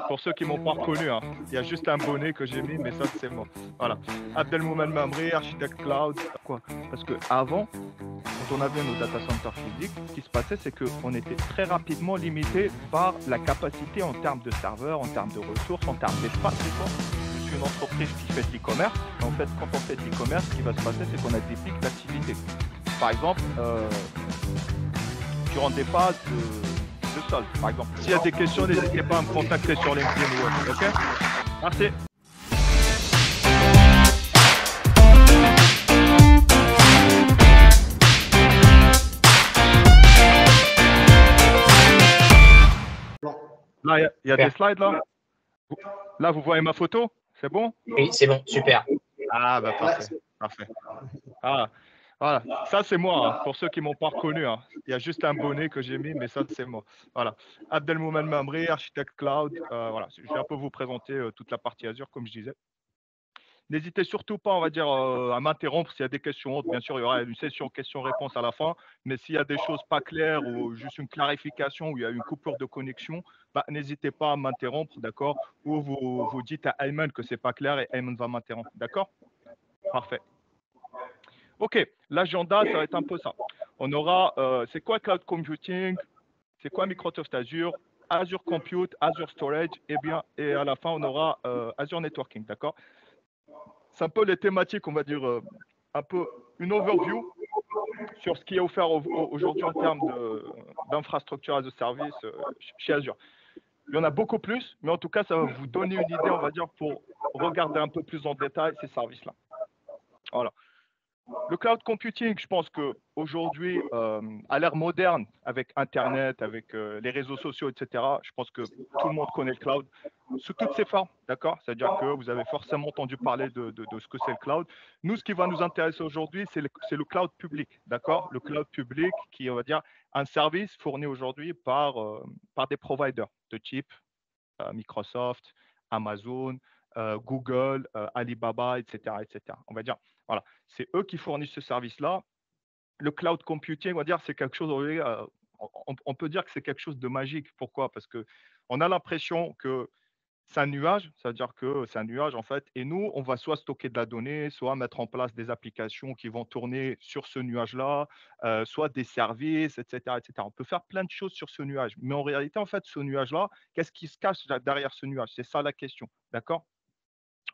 Pour ceux qui m'ont pas reconnu, hein, il y a juste un bonnet que j'ai mis, mais ça c'est moi. Voilà. Abdelmoumen Mamri, architecte cloud. Quoi? Parce que avant, quand on avait nos data centers physiques, ce qui se passait, c'est qu'on était très rapidement limité par la capacité en termes de serveurs, en termes de ressources, en termes d'espace. C'est quoi? Je suis une entreprise qui fait de l'e-commerce. En fait, quand on fait de l'e-commerce, ce qui va se passer, c'est qu'on a des pics d'activité. Par exemple, tu rendais pas de sol, par exemple. S'il y a des questions, n'hésitez pas à me contacter sur LinkedIn ou autre, ok? Merci. Là, il y a des slides là. Là, vous voyez ma photo? C'est bon? Oui, c'est bon, super. Ah, bah parfait, parfait. Ah, voilà, ça c'est moi, hein. Pour ceux qui m'ont pas reconnu, hein. Il y a juste un bonnet que j'ai mis, mais ça c'est moi. Voilà. Abdelmoumen Mamri, architecte cloud. Voilà, je vais un peu vous présenter toute la partie Azure, comme je disais. N'hésitez surtout pas, on va dire, à m'interrompre s'il y a des questions autres. Bien sûr, il y aura une session questions-réponses à la fin. Mais s'il y a des choses pas claires ou juste une clarification ou il y a une coupure de connexion, bah, n'hésitez pas à m'interrompre, d'accord? Ou vous dites à Ayman que c'est pas clair et Ayman va m'interrompre, d'accord? Parfait. OK, l'agenda, ça va être un peu ça. On aura, c'est quoi cloud computing? C'est quoi Microsoft Azure? Azure Compute, Azure Storage, et à la fin, on aura Azure Networking, d'accord? C'est un peu les thématiques, on va dire, un peu une overview sur ce qui est offert aujourd'hui en termes d'infrastructure as a service chez Azure. Il y en a beaucoup plus, mais en tout cas, ça va vous donner une idée, on va dire, pour regarder un peu plus en détail ces services-là. Voilà. Le cloud computing, je pense qu'aujourd'hui, à l'ère moderne, avec Internet, avec les réseaux sociaux, etc., je pense que tout le monde connaît le cloud sous toutes ses formes, d'accord? C'est-à-dire que vous avez forcément entendu parler de ce que c'est le cloud. Nous, ce qui va nous intéresser aujourd'hui, c'est le cloud public, d'accord? Le cloud public qui est, on va dire, un service fourni aujourd'hui par des providers de type Microsoft, Amazon, Google, Alibaba, etc., etc. On va dire, voilà, c'est eux qui fournissent ce service-là. Le cloud computing, on va dire, c'est quelque chose, on peut dire que c'est quelque chose de magique. Pourquoi? Parce que on a l'impression que c'est un nuage, c'est-à-dire que c'est un nuage en fait, et nous, on va soit stocker de la donnée, soit mettre en place des applications qui vont tourner sur ce nuage-là, soit des services, etc., etc. On peut faire plein de choses sur ce nuage, mais en réalité, en fait, ce nuage-là, qu'est-ce qui se cache derrière ce nuage? C'est ça la question, d'accord?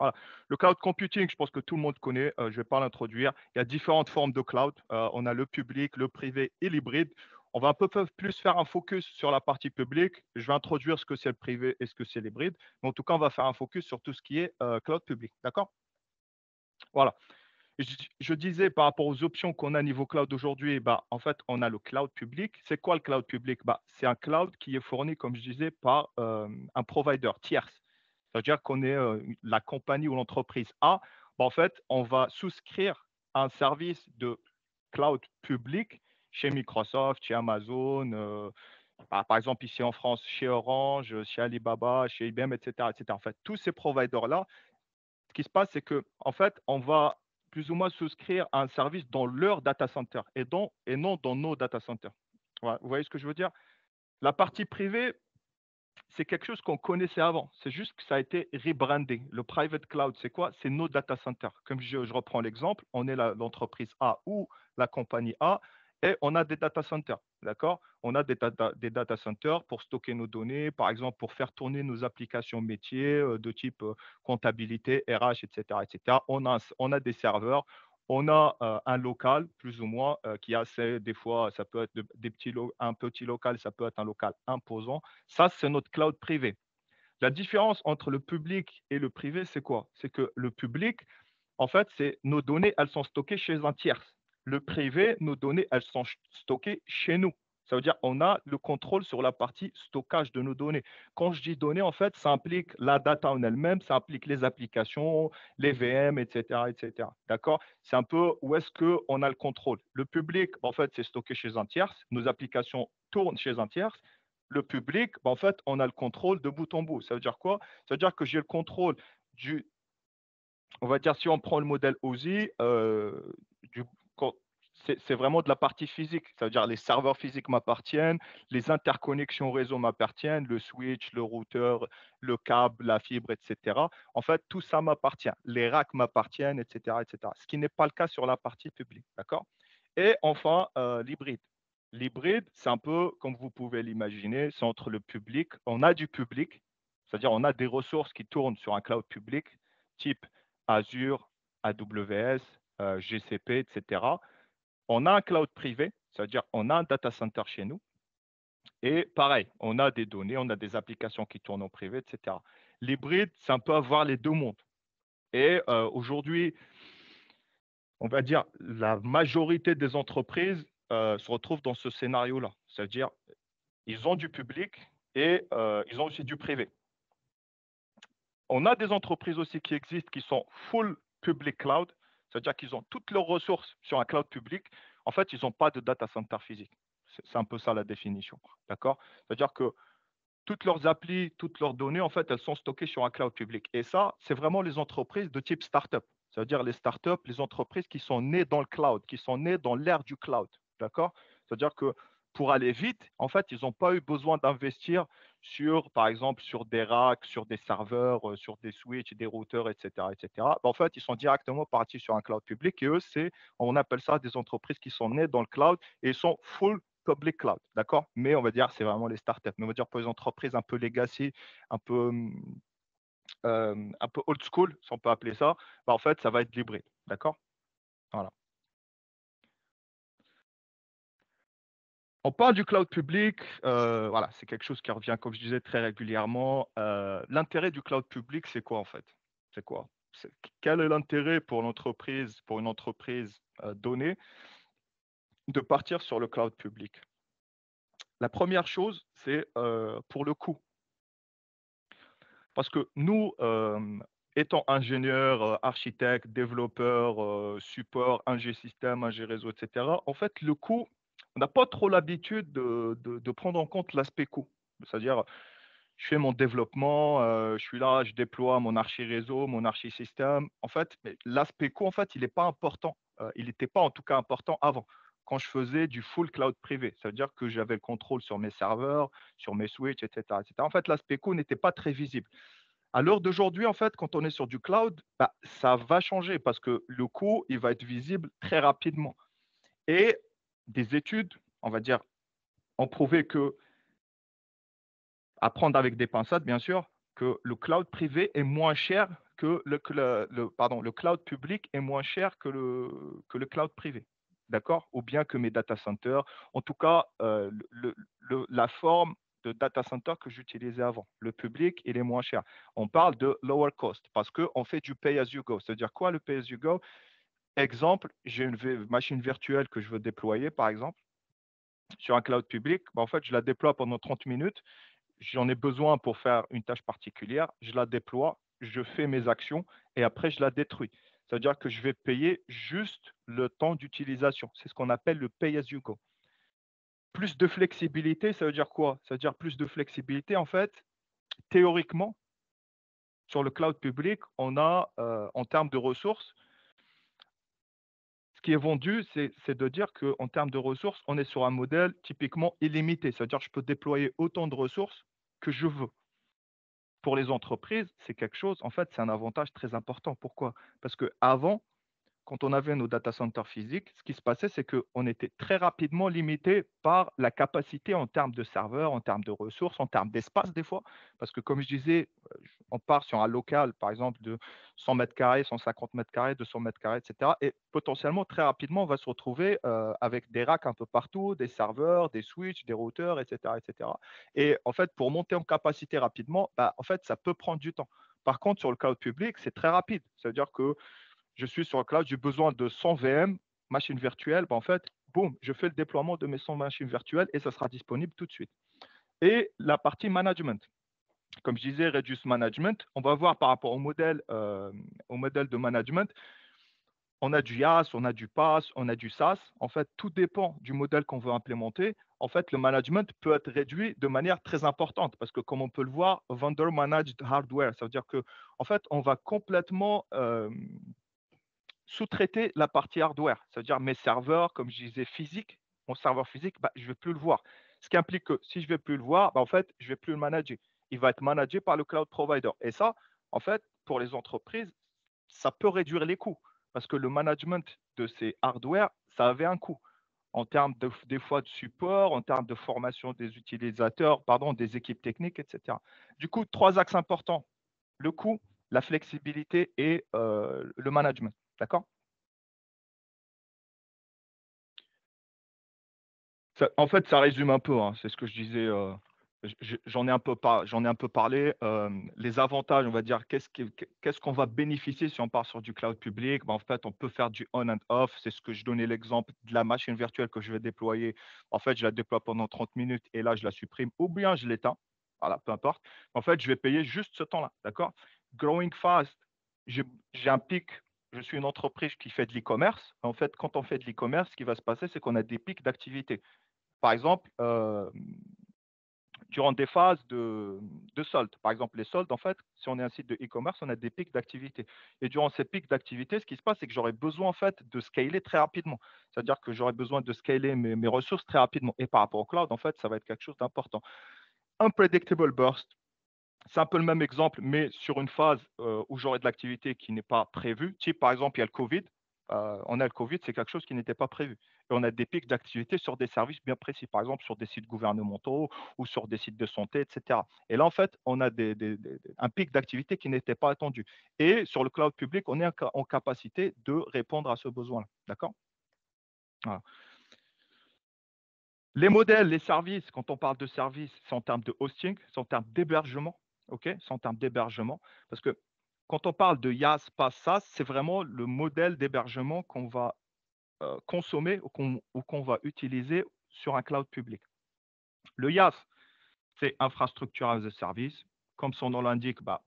Voilà. Le cloud computing, je pense que tout le monde connaît, je ne vais pas l'introduire. Il y a différentes formes de cloud. On a le public, le privé et l'hybride. On va un peu plus faire un focus sur la partie publique. Je vais introduire ce que c'est le privé et ce que c'est l'hybride. Mais en tout cas, on va faire un focus sur tout ce qui est cloud public. D'accord? Voilà. Je disais par rapport aux options qu'on a niveau cloud aujourd'hui, bah, en fait, on a le cloud public. C'est quoi le cloud public? Bah, c'est un cloud qui est fourni, comme je disais, par un provider tierce. C'est-à-dire qu'on est la compagnie ou l'entreprise A. Bah, en fait, on va souscrire un service de cloud public chez Microsoft, chez Amazon, par exemple ici en France, chez Orange, chez Alibaba, chez IBM, etc., etc. En fait, tous ces providers-là, ce qui se passe, c'est que en fait, on va plus ou moins souscrire à un service dans leur data center et non dans nos data centers. Voilà, vous voyez ce que je veux dire? La partie privée, c'est quelque chose qu'on connaissait avant. C'est juste que ça a été rebrandé. Le private cloud, c'est quoi? C'est nos data centers. Comme je reprends l'exemple, on est l'entreprise A ou la compagnie A et on a des data centers. D'accord? On a des data centers pour stocker nos données, par exemple pour faire tourner nos applications métiers de type comptabilité, RH, etc., etc. On a des serveurs. On a un local, plus ou moins, qui a des fois, ça peut être un petit local, ça peut être un local imposant. Ça, c'est notre cloud privé. La différence entre le public et le privé, c'est quoi? C'est que le public, en fait, c'est nos données, elles sont stockées chez un tierce. Le privé, nos données, elles sont stockées chez nous. Ça veut dire qu'on a le contrôle sur la partie stockage de nos données. Quand je dis données, en fait, ça implique la data en elle-même, ça implique les applications, les VM, etc., etc. D'accord? C'est un peu où est-ce qu'on a le contrôle. Le public, en fait, c'est stocké chez un tierce. Nos applications tournent chez un tierce. Le public, en fait, on a le contrôle de bout en bout. Ça veut dire quoi? Ça veut dire que j'ai le contrôle du, on va dire, si on prend le modèle OSI, du, c'est vraiment de la partie physique. Ça veut dire les serveurs physiques m'appartiennent, les interconnexions réseau m'appartiennent, le switch, le routeur, le câble, la fibre, etc. En fait, tout ça m'appartient. Les racks m'appartiennent, etc., etc. Ce qui n'est pas le cas sur la partie publique. D'accord? Et enfin, l'hybride. L'hybride, c'est un peu comme vous pouvez l'imaginer, c'est entre le public. On a du public, c'est-à-dire on a des ressources qui tournent sur un cloud public, type Azure, AWS, GCP, etc. On a un cloud privé, c'est-à-dire on a un data center chez nous. Et pareil, on a des données, on a des applications qui tournent en privé, etc. L'hybride, c'est un peu avoir les deux mondes. Et aujourd'hui, on va dire, la majorité des entreprises se retrouvent dans ce scénario-là. C'est-à-dire, ils ont du public et ils ont aussi du privé. On a des entreprises aussi qui existent qui sont full public cloud, c'est-à-dire qu'ils ont toutes leurs ressources sur un cloud public. En fait, ils n'ont pas de data center physique. C'est un peu ça la définition. D'accord? C'est-à-dire que toutes leurs applis, toutes leurs données, en fait, elles sont stockées sur un cloud public. Et ça, c'est vraiment les entreprises de type startup. C'est-à-dire les startups, les entreprises qui sont nées dans le cloud, qui sont nées dans l'ère du cloud. D'accord? C'est-à-dire que pour aller vite, en fait, ils n'ont pas eu besoin d'investir sur, par exemple, sur des racks, sur des serveurs, sur des switches, des routeurs, etc., etc. En fait, ils sont directement partis sur un cloud public et eux, on appelle ça des entreprises qui sont nées dans le cloud et ils sont full public cloud, d'accord? Mais on va dire, c'est vraiment les startups. Mais on va dire pour les entreprises un peu legacy, un peu, un peu old school, si on peut appeler ça, en fait, ça va être l'hybride, d'accord? Voilà. On parle du cloud public, voilà, c'est quelque chose qui revient, comme je disais, très régulièrement. L'intérêt du cloud public, c'est quoi en fait? C'est quoi? Quel est l'intérêt pour l'entreprise, pour une entreprise donnée, de partir sur le cloud public? La première chose, c'est pour le coût. Parce que nous, étant ingénieurs, architectes, développeurs, support, ingé système, ingé réseau, et cetera, en fait, le coût, on n'a pas trop l'habitude de prendre en compte l'aspect coût. C'est-à-dire, je fais mon développement, je suis là, je déploie mon archi réseau, mon archi système. En fait, mais l'aspect coût, en fait, il n'est pas important. Il n'était pas en tout cas important avant, quand je faisais du full cloud privé. Ça veut dire que j'avais le contrôle sur mes serveurs, sur mes switches, et cetera, et cetera. En fait, l'aspect coût n'était pas très visible. À l'heure d'aujourd'hui, en fait, quand on est sur du cloud, ça va changer parce que le coût, il va être visible très rapidement. Et des études, on va dire, ont prouvé que, à prendre avec des pincettes, bien sûr, que le cloud privé est moins cher que pardon, le cloud public est moins cher que le cloud privé. D'accord? Ou bien que mes data centers. En tout cas, la forme de data center que j'utilisais avant. Le public, il est moins cher. On parle de lower cost parce qu'on fait du pay as you go. C'est-à-dire quoi le pay as you go? Exemple, j'ai une machine virtuelle que je veux déployer, par exemple, sur un cloud public. En fait, je la déploie pendant 30 minutes. J'en ai besoin pour faire une tâche particulière. Je la déploie, je fais mes actions et après, je la détruis. C'est-à-dire que je vais payer juste le temps d'utilisation. C'est ce qu'on appelle le pay as you go. Plus de flexibilité, ça veut dire quoi? Ça veut dire plus de flexibilité. En fait, théoriquement, sur le cloud public, on a, en termes de ressources, ce qui est vendu, c'est de dire qu'en termes de ressources, on est sur un modèle typiquement illimité. C'est-à-dire que je peux déployer autant de ressources que je veux. Pour les entreprises, c'est quelque chose, en fait, c'est un avantage très important. Pourquoi? Parce qu'avant, quand on avait nos data centers physiques, ce qui se passait, c'est qu'on était très rapidement limité par la capacité en termes de serveurs, en termes de ressources, en termes d'espace des fois. Parce que comme je disais, on part sur un local, par exemple, de 100 mètres carrés, 150 mètres carrés, 200 mètres carrés, etc. Et potentiellement, très rapidement, on va se retrouver avec des racks un peu partout, des serveurs, des switches, des routeurs, etc., etc. Et en fait, pour monter en capacité rapidement, en fait, ça peut prendre du temps. Par contre, sur le cloud public, c'est très rapide. Ça veut dire que je suis sur le cloud, j'ai besoin de 100 VM, machines virtuelles. En fait, boum, je fais le déploiement de mes 100 machines virtuelles et ça sera disponible tout de suite. Et la partie management. Comme je disais, Reduce Management, on va voir par rapport au modèle de management. On a du IaaS, on a du PaaS, on a du SaaS. En fait, tout dépend du modèle qu'on veut implémenter. En fait, le management peut être réduit de manière très importante parce que, comme on peut le voir, vendor managed hardware, ça veut dire que, en fait, on va complètement sous-traiter la partie hardware. C'est-à-dire mes serveurs, comme je disais, physiques, mon serveur physique, bah, je ne vais plus le voir. Ce qui implique que si je ne vais plus le voir, bah, en fait, je ne vais plus le manager. Il va être managé par le cloud provider. Et ça, en fait, pour les entreprises, ça peut réduire les coûts parce que le management de ces hardware, ça avait un coût en termes des fois de support, en termes de formation des utilisateurs, pardon, des équipes techniques, etc. Du coup, 3 axes importants: le coût, la flexibilité et le management. D'accord? En fait, ça résume un peu, hein, c'est ce que je disais. J'en ai un peu parlé. Les avantages, on va dire, qu'est-ce qu'on va bénéficier si on part sur du cloud public? Ben, en fait, on peut faire du on and off. C'est ce que je donnais l'exemple de la machine virtuelle que je vais déployer. En fait, je la déploie pendant 30 minutes et là, je la supprime ou bien je l'éteins. Voilà, peu importe. En fait, je vais payer juste ce temps-là. D'accord? Growing fast, j'ai j'ai un pic. Je suis une entreprise qui fait de l'e-commerce. En fait, quand on fait de l'e-commerce, ce qui va se passer, c'est qu'on a des pics d'activité. Par exemple, durant des phases de soldes. Par exemple, les soldes, en fait, si on est un site de e-commerce, on a des pics d'activité. Et durant ces pics d'activité, ce qui se passe, c'est que j'aurais besoin, en fait, de scaler très rapidement. C'est-à-dire que j'aurais besoin de scaler mes ressources très rapidement. Et par rapport au cloud, en fait, ça va être quelque chose d'important. Unpredictable burst, c'est un peu le même exemple, mais sur une phase où j'aurai de l'activité qui n'est pas prévue. Type, par exemple, il y a le Covid. On a le Covid, c'est quelque chose qui n'était pas prévu. Et on a des pics d'activité sur des services bien précis, par exemple sur des sites gouvernementaux ou sur des sites de santé, etc. Et là, en fait, on a un pic d'activité qui n'était pas attendu. Et sur le cloud public, on est en capacité de répondre à ce besoin-là. D'accord? Voilà. Les modèles, les services, quand on parle de services, c'est en termes de hosting, c'est en termes d'hébergement. OK? C'est en termes d'hébergement. Parce que quand on parle de IaaS, PaaS, SaaS, c'est vraiment le modèle d'hébergement qu'on va consommer ou qu'on va utiliser sur un cloud public. Le IaaS, c'est infrastructure as a service. Comme son nom l'indique, bah,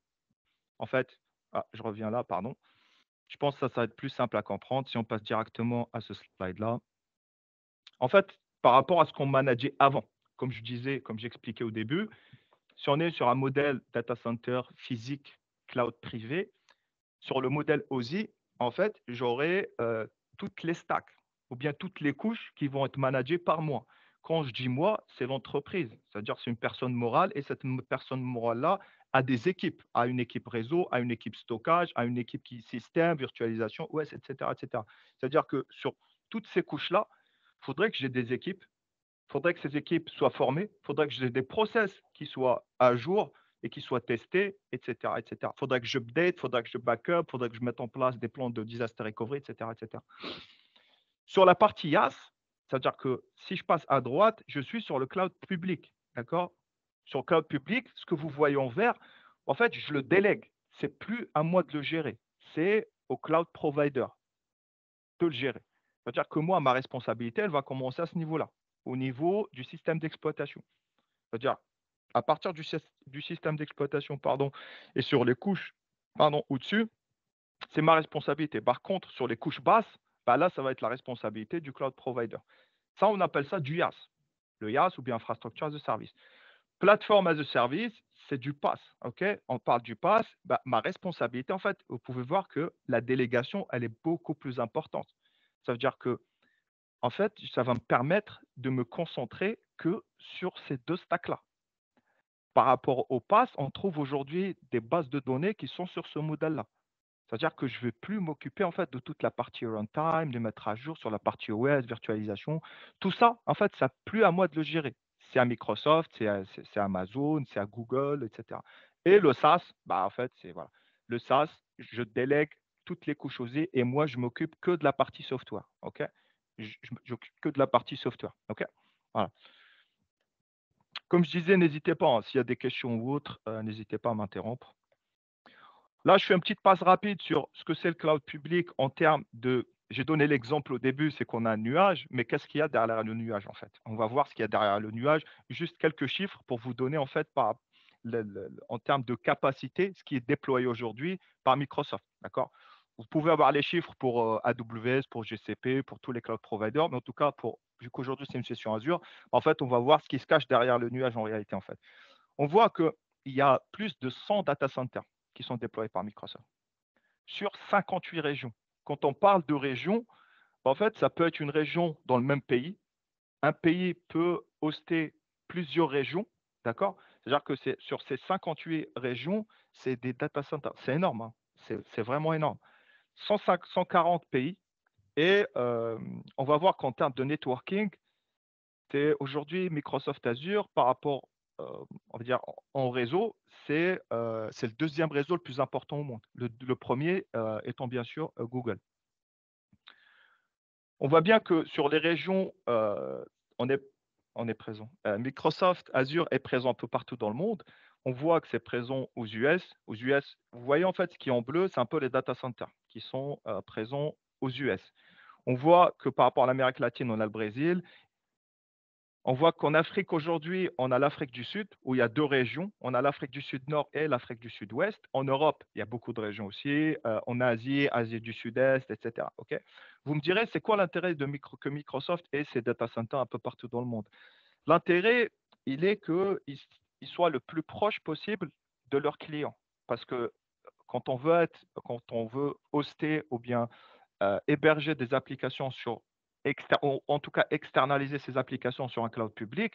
en fait, je reviens là, pardon. Je pense que ça va être plus simple à comprendre si on passe directement à ce slide-là. En fait, par rapport à ce qu'on manageait avant, comme je disais, comme j'expliquais au début, si on est sur un modèle data center physique, cloud privé, sur le modèle OSI, en fait, j'aurai toutes les stacks ou bien toutes les couches qui vont être managées par moi. Quand je dis moi, c'est l'entreprise, c'est-à-dire c'est une personne morale et cette personne morale-là a des équipes, a une équipe réseau, a une équipe stockage, a une équipe qui système, virtualisation, OS, etc., etc. C'est-à-dire que sur toutes ces couches-là, il faudrait que j'ai des équipes. Il faudrait que ces équipes soient formées, il faudrait que j'ai des process qui soient à jour et qui soient testés, etc., etc. Il faudrait que j'update, il faudrait que je backup, il faudrait que je mette en place des plans de disaster recovery, etc., etc. Sur la partie IaaS, c'est-à-dire que si je passe à droite, je suis sur le cloud public, d'accord? Sur le cloud public, ce que vous voyez en vert, en fait, je le délègue. C'est plus à moi de le gérer. C'est au cloud provider de le gérer. C'est-à-dire que moi, ma responsabilité, elle va commencer à ce niveau-là, au niveau du système d'exploitation. C'est-à-dire, à partir du système d'exploitation, pardon, et sur les couches, pardon, au-dessus, c'est ma responsabilité. Par contre, sur les couches basses, bah là, ça va être la responsabilité du cloud provider. Ça, on appelle ça du IaaS. Le IaaS ou bien infrastructure as a service. Plateforme as a service, c'est du PaaS. OK? On parle du PaaS. Bah, ma responsabilité, en fait, vous pouvez voir que la délégation, elle est beaucoup plus importante. Ça veut dire que, en fait, ça va me permettre de me concentrer que sur ces deux stacks-là. Par rapport au PaaS, on trouve aujourd'hui des bases de données qui sont sur ce modèle-là. C'est-à-dire que je ne vais plus m'occuper en fait de toute la partie runtime, de mettre à jour sur la partie OS, virtualisation. Tout ça, en fait, ça n'a plus à moi de le gérer. C'est à Microsoft, c'est Amazon, c'est à Google, etc. Et le SaaS, bah, en fait, c'est voilà. Le SaaS, je délègue toutes les couches osées et moi, je m'occupe que de la partie software. OK? Je m'occupe que de la partie software. OK? Voilà. Comme je disais, n'hésitez pas, hein, s'il y a des questions ou autres, n'hésitez pas à m'interrompre. Là, je fais une petite passe rapide sur ce que c'est le cloud public en termes de. J'ai donné l'exemple au début, c'est qu'on a un nuage, mais qu'est-ce qu'il y a derrière le nuage en fait? On va voir ce qu'il y a derrière le nuage. Juste quelques chiffres pour vous donner en fait en termes de capacité, ce qui est déployé aujourd'hui par Microsoft. D'accord? Vous pouvez avoir les chiffres pour AWS, pour GCP, pour tous les cloud providers, mais en tout cas, vu qu'aujourd'hui c'est une session Azure, en fait, on va voir ce qui se cache derrière le nuage en réalité en fait. On voit qu'il y a plus de 100 data centers qui sont déployés par Microsoft sur 58 régions. quand on parle de région, en fait, ça peut être une région dans le même pays. Un pays peut hoster plusieurs régions, d'accord? C'est-à-dire que sur ces 58 régions, c'est des data centers. C'est énorme, hein. C'est vraiment énorme. 140 pays. Et on va voir qu'en termes de networking, c'est aujourd'hui Microsoft Azure par rapport, on va dire, en réseau, c'est le deuxième réseau le plus important au monde. Le premier étant bien sûr Google. On voit bien que sur les régions, on est, on est présent. Microsoft Azure est présent un peu partout dans le monde. On voit que c'est présent aux US. Aux US, vous voyez en fait ce qui est en bleu, c'est un peu les data centers qui sont présents aux US. On voit que par rapport à l'Amérique latine, on a le Brésil. On voit qu'en Afrique aujourd'hui, on a l'Afrique du Sud, où il y a 2 régions. On a l'Afrique du Sud-Nord et l'Afrique du Sud-Ouest. En Europe, il y a beaucoup de régions aussi. En Asie, Asie du Sud-Est, et cetera. OK? Vous me direz, c'est quoi l'intérêt que Microsoft ait ces data centers un peu partout dans le monde? L'intérêt, il est qu'ils soient le plus proche possible de leurs clients. Parce que quand on veut hoster ou bien héberger des applications ou en tout cas externaliser ces applications sur un cloud public,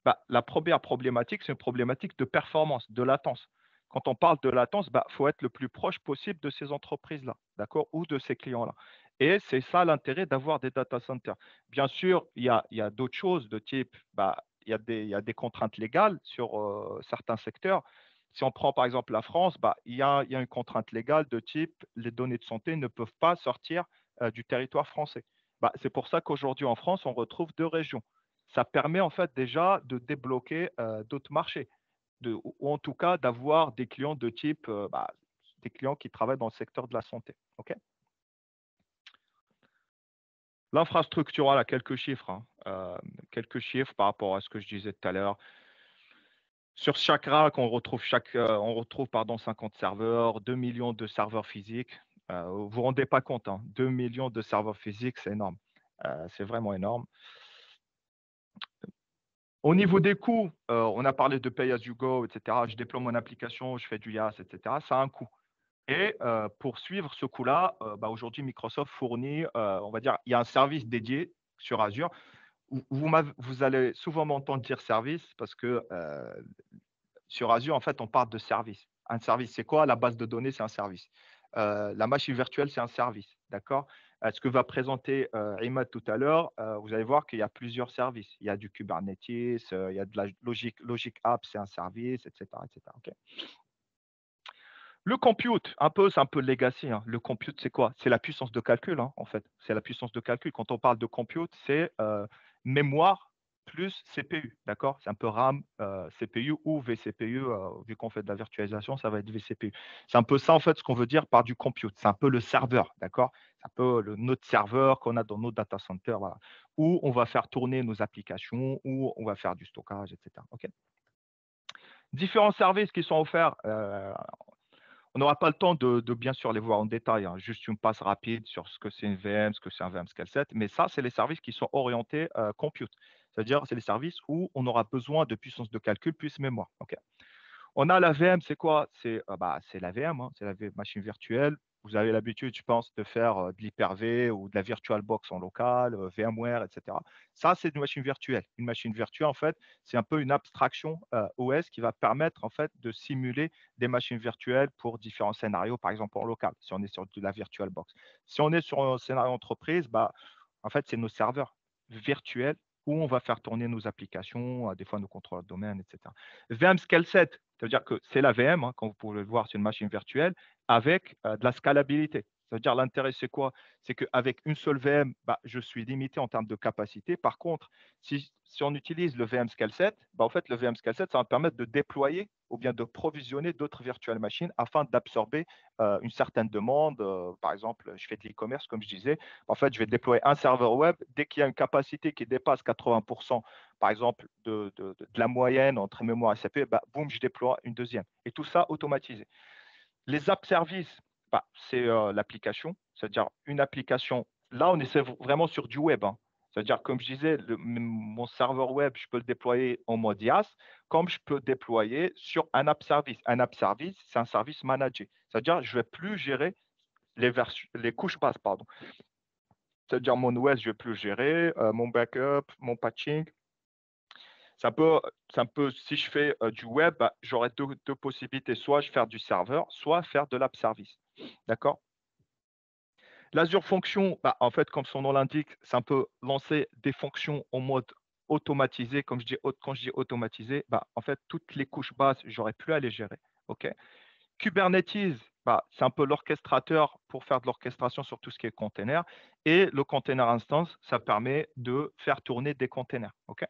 bah, la première problématique, c'est une problématique de performance, de latence. Quand on parle de latence, il faut être le plus proche possible de ces entreprises-là, d'accord, ou de ces clients-là. Et c'est ça l'intérêt d'avoir des data centers. Bien sûr, il y a d'autres choses de type, il y a des contraintes légales sur certains secteurs. Si on prend par exemple la France, il y a une contrainte légale de type les données de santé ne peuvent pas sortir du territoire français. C'est pour ça qu'aujourd'hui en France, on retrouve 2 régions. Ça permet en fait déjà de débloquer d'autres marchés, ou en tout cas d'avoir des clients de type, des clients qui travaillent dans le secteur de la santé. OK. L'infrastructure, voilà, quelques chiffres, hein. Quelques chiffres par rapport à ce que je disais tout à l'heure. Sur chaque rack, on retrouve pardon, 50 serveurs, 2 millions de serveurs physiques. Vous ne vous rendez pas compte, hein, 2 millions de serveurs physiques, c'est énorme. C'est vraiment énorme. Au niveau des coûts, on a parlé de pay as you go, et cetera. Je déploie mon application, je fais du IaaS, et cetera. Ça a un coût. Et pour suivre ce coût-là, aujourd'hui, Microsoft fournit, on va dire, il y a un service dédié sur Azure. Vous allez souvent m'entendre dire service parce que sur Azure, en fait, on parle de service. Un service, c'est quoi? La base de données, c'est un service. La machine virtuelle, c'est un service. D'accord? Ce que va présenter Imad tout à l'heure, vous allez voir qu'il y a plusieurs services. Il y a du Kubernetes, il y a de la Logic App, c'est un service, etc. etc. OK. Le compute, c'est un peu legacy, hein. Le compute, c'est quoi? C'est la puissance de calcul, hein, en fait. C'est la puissance de calcul. Quand on parle de compute, c'est mémoire plus CPU, d'accord? C'est un peu RAM, CPU ou vCPU, vu qu'on fait de la virtualisation, ça va être vCPU. C'est un peu ça, en fait, ce qu'on veut dire par du compute. C'est un peu le serveur, d'accord? C'est un peu notre serveur qu'on a dans nos data centers, voilà, où on va faire tourner nos applications, où on va faire du stockage, et cetera. OK? Différents services qui sont offerts, on n'aura pas le temps de bien sûr les voir en détail, hein. Juste une passe rapide sur ce que c'est une VM, ce que c'est un VM Scale 7. Mais ça, c'est les services qui sont orientés compute. C'est-à-dire, c'est les services où on aura besoin de puissance de calcul plus mémoire. OK. On a la VM, c'est quoi? C'est la VM, hein, c'est la machine virtuelle. Vous avez l'habitude, je pense, de faire de l'Hyper-V ou de la VirtualBox en local, VMware, etc. Ça, c'est une machine virtuelle. Une machine virtuelle, en fait, c'est un peu une abstraction OS qui va permettre en fait de simuler des machines virtuelles pour différents scénarios, par exemple en local, si on est sur de la VirtualBox. Si on est sur un scénario entreprise, en fait, c'est nos serveurs virtuels où on va faire tourner nos applications, des fois nos contrôleurs de domaine, etc. VM Scale 7, ça veut dire que c'est la VM, hein, comme vous pouvez le voir, c'est une machine virtuelle avec de la scalabilité. Ça veut dire l'intérêt, c'est quoi? C'est qu'avec une seule VM, je suis limité en termes de capacité. Par contre, si on utilise le VM Scale 7, en fait, le VM Scale 7, ça va me permettre de déployer ou bien de provisionner d'autres virtual machines afin d'absorber une certaine demande. Par exemple, je fais de l'e-commerce, comme je disais. En fait, je vais déployer un serveur web. Dès qu'il y a une capacité qui dépasse 80%, par exemple, de la moyenne entre mémoire et CPU, boum, je déploie une deuxième. Et tout ça automatisé. Les app services, c'est l'application, c'est-à-dire une application. Là, on essaie vraiment sur du web, hein. C'est-à-dire, comme je disais, mon serveur web, je peux le déployer en mode IaaS, comme je peux déployer sur un app service. Un app service, c'est un service managé. C'est-à-dire, je ne vais plus gérer les couches basses, pardon. C'est-à-dire mon OS, je ne vais plus le gérer, mon backup, mon patching. Si je fais du web, bah, j'aurai deux possibilités. Soit je fais du serveur, soit faire de l'app service. D'accord? L'Azure Function, bah, en fait, comme son nom l'indique, c'est un peu lancer des fonctions en mode automatisé. Quand je dis automatisé, bah, en fait, toutes les couches basses, j'aurais plus à les gérer. OK? Kubernetes, bah, c'est un peu l'orchestrateur pour faire de l'orchestration sur tout ce qui est container. Et le container instance, ça permet de faire tourner des containers. OK?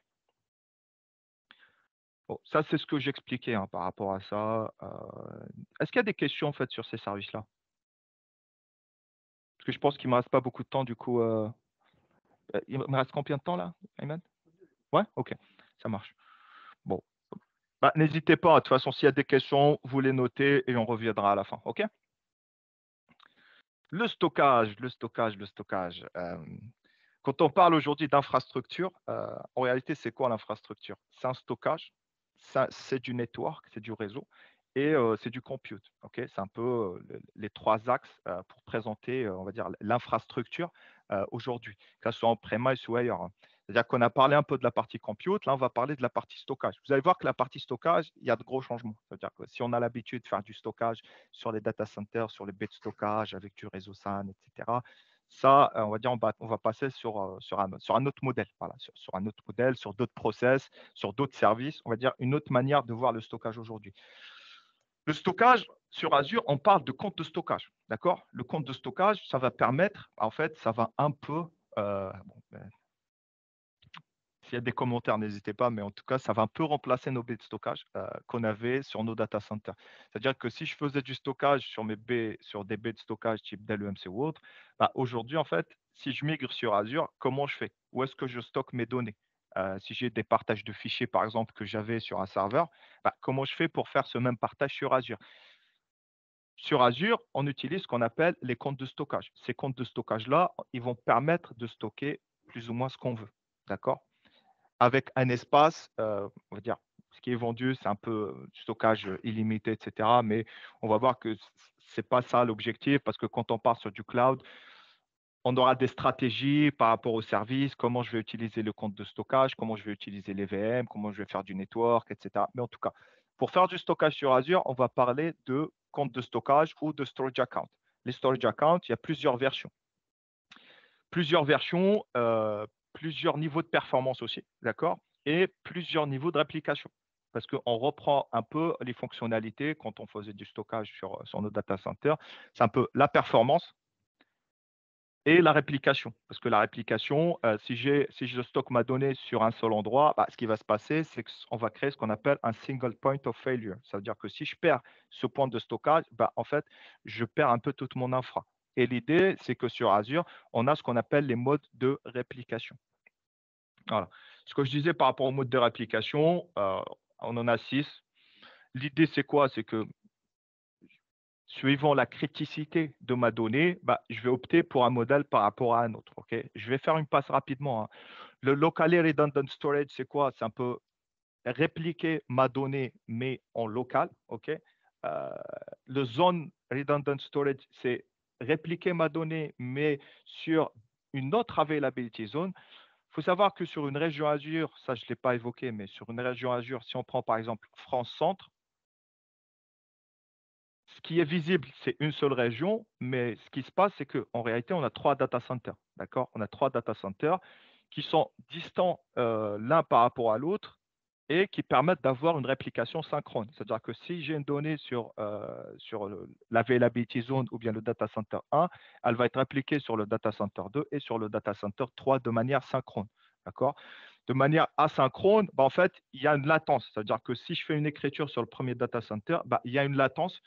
Bon, ça, c'est ce que j'expliquais hein, par rapport à ça. Est-ce qu'il y a des questions en fait sur ces services-là? Parce que je pense qu'il ne me reste pas beaucoup de temps, du coup. Il me reste combien de temps là, Ayman? Ouais, ok, ça marche. Bon, bah, n'hésitez pas. De toute façon, s'il y a des questions, vous les notez et on reviendra à la fin. Ok? Le stockage, le stockage, le stockage. Quand on parle aujourd'hui d'infrastructure, en réalité, c'est quoi l'infrastructure? C'est un stockage, c'est du network, c'est du réseau et c'est du compute. Ok, c'est un peu les trois axes pour présenter, on va dire, l'infrastructure aujourd'hui, que ce soit en premise ou ailleurs, hein. C'est-à-dire qu'on a parlé un peu de la partie compute, là, on va parler de la partie stockage. Vous allez voir que la partie stockage, il y a de gros changements. C'est-à-dire que si on a l'habitude de faire du stockage sur les data centers, sur les baies de stockage avec du réseau SAN, etc., ça, on va dire, on va passer sur un autre modèle, voilà, sur un autre modèle, sur d'autres process, sur d'autres services, on va dire une autre manière de voir le stockage aujourd'hui. Le stockage, sur Azure, on parle de compte de stockage, d'accord? Le compte de stockage, ça va permettre, en fait, ça va un peu, s'il y a des commentaires, n'hésitez pas, mais en tout cas, ça va un peu remplacer nos baies de stockage qu'on avait sur nos data centers. C'est-à-dire que si je faisais du stockage sur sur des baies de stockage type Dell EMC ou autre, bah, aujourd'hui, en fait, si je migre sur Azure, comment je fais? Où est-ce que je stocke mes données? Si j'ai des partages de fichiers, par exemple, que j'avais sur un serveur, bah, comment je fais pour faire ce même partage sur Azure? Sur Azure, on utilise ce qu'on appelle les comptes de stockage. Ces comptes de stockage-là, ils vont permettre de stocker plus ou moins ce qu'on veut. D'accord? Avec un espace, on va dire, ce qui est vendu, c'est un peu du stockage illimité, etc. Mais on va voir que ce n'est pas ça l'objectif parce que quand on part sur du cloud, on aura des stratégies par rapport au service, comment je vais utiliser le compte de stockage, comment je vais utiliser les VM, comment je vais faire du network, etc. Mais en tout cas, pour faire du stockage sur Azure, on va parler de compte de stockage ou de storage account. Les storage accounts, il y a plusieurs versions, plusieurs niveaux de performance aussi, d'accord? Et plusieurs niveaux de réplication. Parce qu'on reprend un peu les fonctionnalités quand on faisait du stockage sur nos data centers. C'est un peu la performance et la réplication. Parce que la réplication, si je stocke ma donnée sur un seul endroit, bah, ce qui va se passer, c'est qu'on va créer ce qu'on appelle un single point of failure. Ça veut dire que si je perds ce point de stockage, bah, en fait, je perds un peu toute mon infra. Et l'idée, c'est que sur Azure, on a ce qu'on appelle les modes de réplication. Voilà. Ce que je disais par rapport aux modes de réplication, on en a 6. L'idée, c'est quoi? C'est que suivant la criticité de ma donnée, bah, je vais opter pour un modèle par rapport à un autre. Ok, je vais faire une passe rapidement, hein. Le locally redundant storage, c'est quoi? C'est un peu répliquer ma donnée, mais en local. Ok, le zone redundant storage, c'est répliquer ma donnée, mais sur une autre availability zone. Il faut savoir que sur une région Azure, ça je ne l'ai pas évoqué, mais sur une région Azure, si on prend par exemple France Centre, ce qui est visible, c'est une seule région, mais ce qui se passe, c'est qu'en réalité, on a trois data centers. D'accord? On a trois data centers qui sont distants l'un par rapport à l'autre et qui permettent d'avoir une réplication synchrone. C'est-à-dire que si j'ai une donnée sur l'availability zone ou bien le data center 1, elle va être répliquée sur le data center 2 et sur le data center 3 de manière synchrone. D'accord? De manière asynchrone, bah, en fait, il y a une latence. C'est-à-dire que si je fais une écriture sur le premier data center, bah, il y a une latence,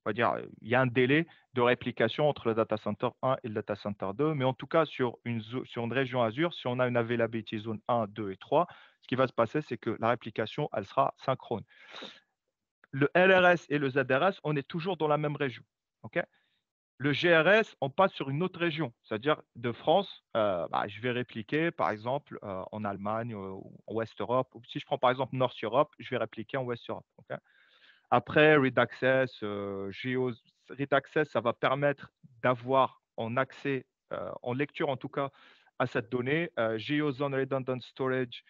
on va dire, il y a un délai de réplication entre le data center 1 et le data center 2, mais en tout cas, sur une région Azure, si on a une availability zone 1, 2 et 3, ce qui va se passer, c'est que la réplication, elle sera synchrone. Le LRS et le ZRS, on est toujours dans la même région. OK? Le GRS, on passe sur une autre région, c'est-à-dire de France, bah, je vais répliquer, par exemple, en Allemagne, ou en West Europe, ou si je prends par exemple North Europe, je vais répliquer en West Europe. OK? Après, Read Access, Geo, Read Access, ça va permettre d'avoir en accès, en lecture en tout cas, à cette donnée. GeoZone Redundant Storage,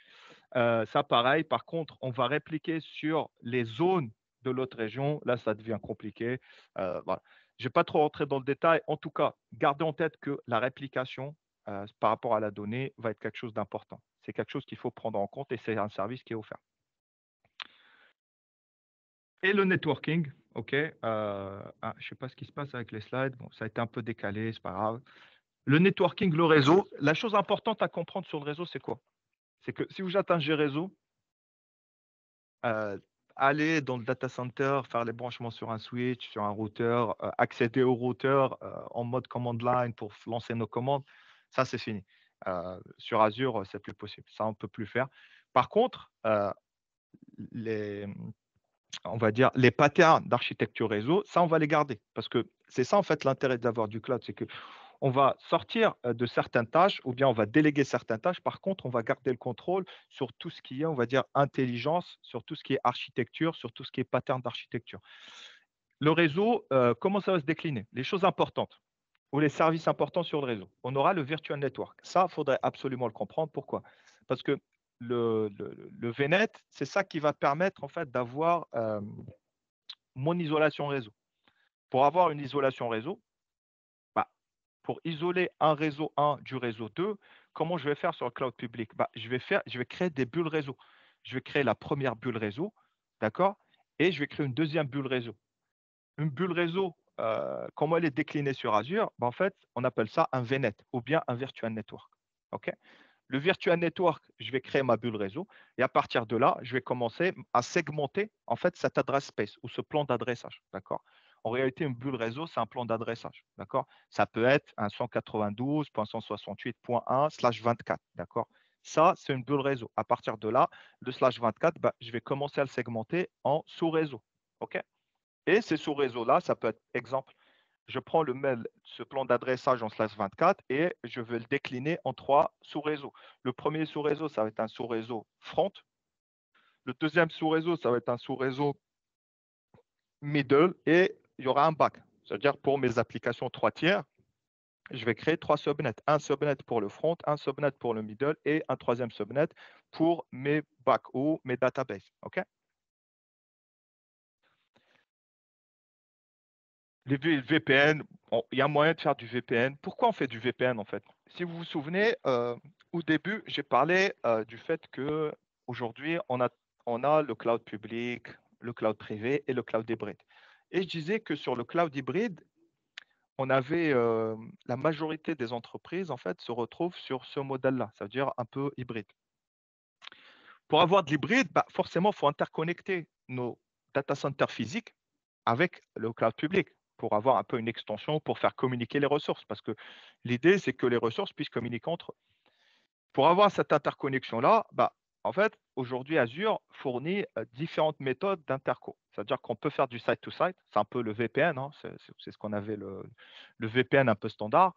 ça pareil. Par contre, on va répliquer sur les zones de l'autre région. Là, ça devient compliqué. Voilà. Je ne vais pas trop rentrer dans le détail. En tout cas, gardez en tête que la réplication par rapport à la donnée va être quelque chose d'important. C'est quelque chose qu'il faut prendre en compte et c'est un service qui est offert. Et le networking, OK. Je ne sais pas ce qui se passe avec les slides. Bon, ça a été un peu décalé, c'est pas grave. Le networking, le réseau, la chose importante à comprendre sur le réseau, c'est quoi? C'est que si vous êtes un G-réseau, aller dans le data center, faire les branchements sur un switch, sur un routeur, accéder au routeur en mode command line pour lancer nos commandes, ça, c'est fini. Sur Azure, c'est plus possible. Ça, on ne peut plus faire. Par contre, les, on va dire, les patterns d'architecture réseau, ça, on va les garder. Parce que c'est ça, en fait, l'intérêt d'avoir du cloud, c'est que on va sortir de certaines tâches ou bien on va déléguer certaines tâches. Par contre, on va garder le contrôle sur tout ce qui est, on va dire, intelligence, sur tout ce qui est architecture, sur tout ce qui est pattern d'architecture. Le réseau, comment ça va se décliner? Les choses importantes ou les services importants sur le réseau. On aura le virtual network. Ça, il faudrait absolument le comprendre. Pourquoi? Parce que le VNet, c'est ça qui va permettre en fait d'avoir mon isolation réseau. Pour avoir une isolation réseau, bah, pour isoler un réseau 1 du réseau 2, comment je vais faire sur le cloud public? Bah, je vais créer des bulles réseau. Je vais créer la première bulle réseau, d'accord? Et je vais créer une deuxième bulle réseau. Une bulle réseau, comment elle est déclinée sur Azure? Bah, en fait, on appelle ça un VNet ou bien un virtual network. OK? Le virtual network, je vais créer ma bulle réseau et à partir de là, je vais commencer à segmenter en fait cette adresse space ou ce plan d'adressage. D'accord? En réalité, une bulle réseau, c'est un plan d'adressage. D'accord? Ça peut être un 192.168.1/24. D'accord? Ça, c'est une bulle réseau. À partir de là, le /24, bah, je vais commencer à le segmenter en sous-réseau. OK? Et ces sous-réseaux-là, ça peut être, exemple, je prends le mail, ce plan d'adressage en /24 et je vais le décliner en 3 sous-réseaux. Le premier sous-réseau, ça va être un sous-réseau front. Le deuxième sous-réseau, ça va être un sous-réseau middle et il y aura un back. C'est-à-dire pour mes applications 3 tiers, je vais créer 3 subnets. Un subnet pour le front, un subnet pour le middle et un troisième subnet pour mes back ou mes databases. OK? Les VPN, il y a moyen de faire du VPN. Pourquoi on fait du VPN en fait? Si vous vous souvenez, au début, j'ai parlé du fait que aujourd'hui, on a le cloud public, le cloud privé et le cloud hybride. Et je disais que sur le cloud hybride, on avait la majorité des entreprises en fait se retrouvent sur ce modèle-là, ça veut dire un peu hybride. Pour avoir de l'hybride, bah, forcément, il faut interconnecter nos data centers physiques avec le cloud public pour avoir un peu une extension pour faire communiquer les ressources. Parce que l'idée, c'est que les ressources puissent communiquer entre eux. Pour avoir cette interconnexion-là, bah, en fait, aujourd'hui, Azure fournit différentes méthodes d'interco. C'est-à-dire qu'on peut faire du site-to-site, c'est un peu le VPN, hein, c'est ce qu'on avait le VPN un peu standard.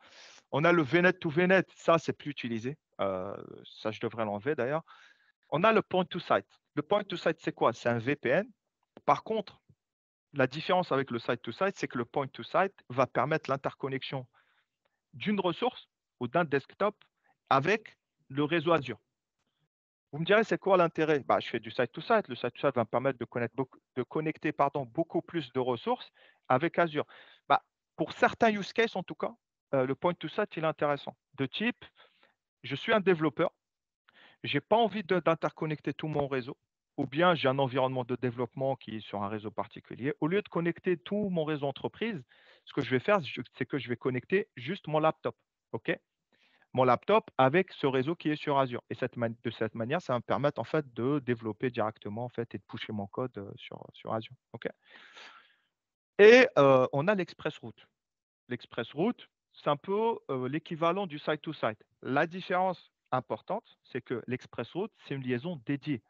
On a le VNet to VNet, ça, c'est plus utilisé. Ça, je devrais l'enlever d'ailleurs. On a le point to site. Le point to site, c'est quoi? C'est un VPN. Par contre, la différence avec le site to site, c'est que le point to site va permettre l'interconnexion d'une ressource ou d'un desktop avec le réseau Azure. Vous me direz, c'est quoi l'intérêt? Bah, je fais du site to site. Le site to site va me permettre de connecter beaucoup plus de ressources avec Azure. Bah, pour certains use cases, en tout cas, le point to site, il est intéressant. De type, je suis un développeur, j'ai pas envie d'interconnecter tout mon réseau, ou bien j'ai un environnement de développement qui est sur un réseau particulier. Au lieu de connecter tout mon réseau entreprise, ce que je vais faire, c'est que je vais connecter juste mon laptop. OK? Mon laptop avec ce réseau qui est sur Azure. Et de cette manière, ça va me permettre en fait de développer directement en fait et de pusher mon code sur Azure. OK? Et on a l'Express Route. L'Express Route, c'est un peu l'équivalent du site to site. La différence importante, c'est que l'Express Route, c'est une liaison dédiée.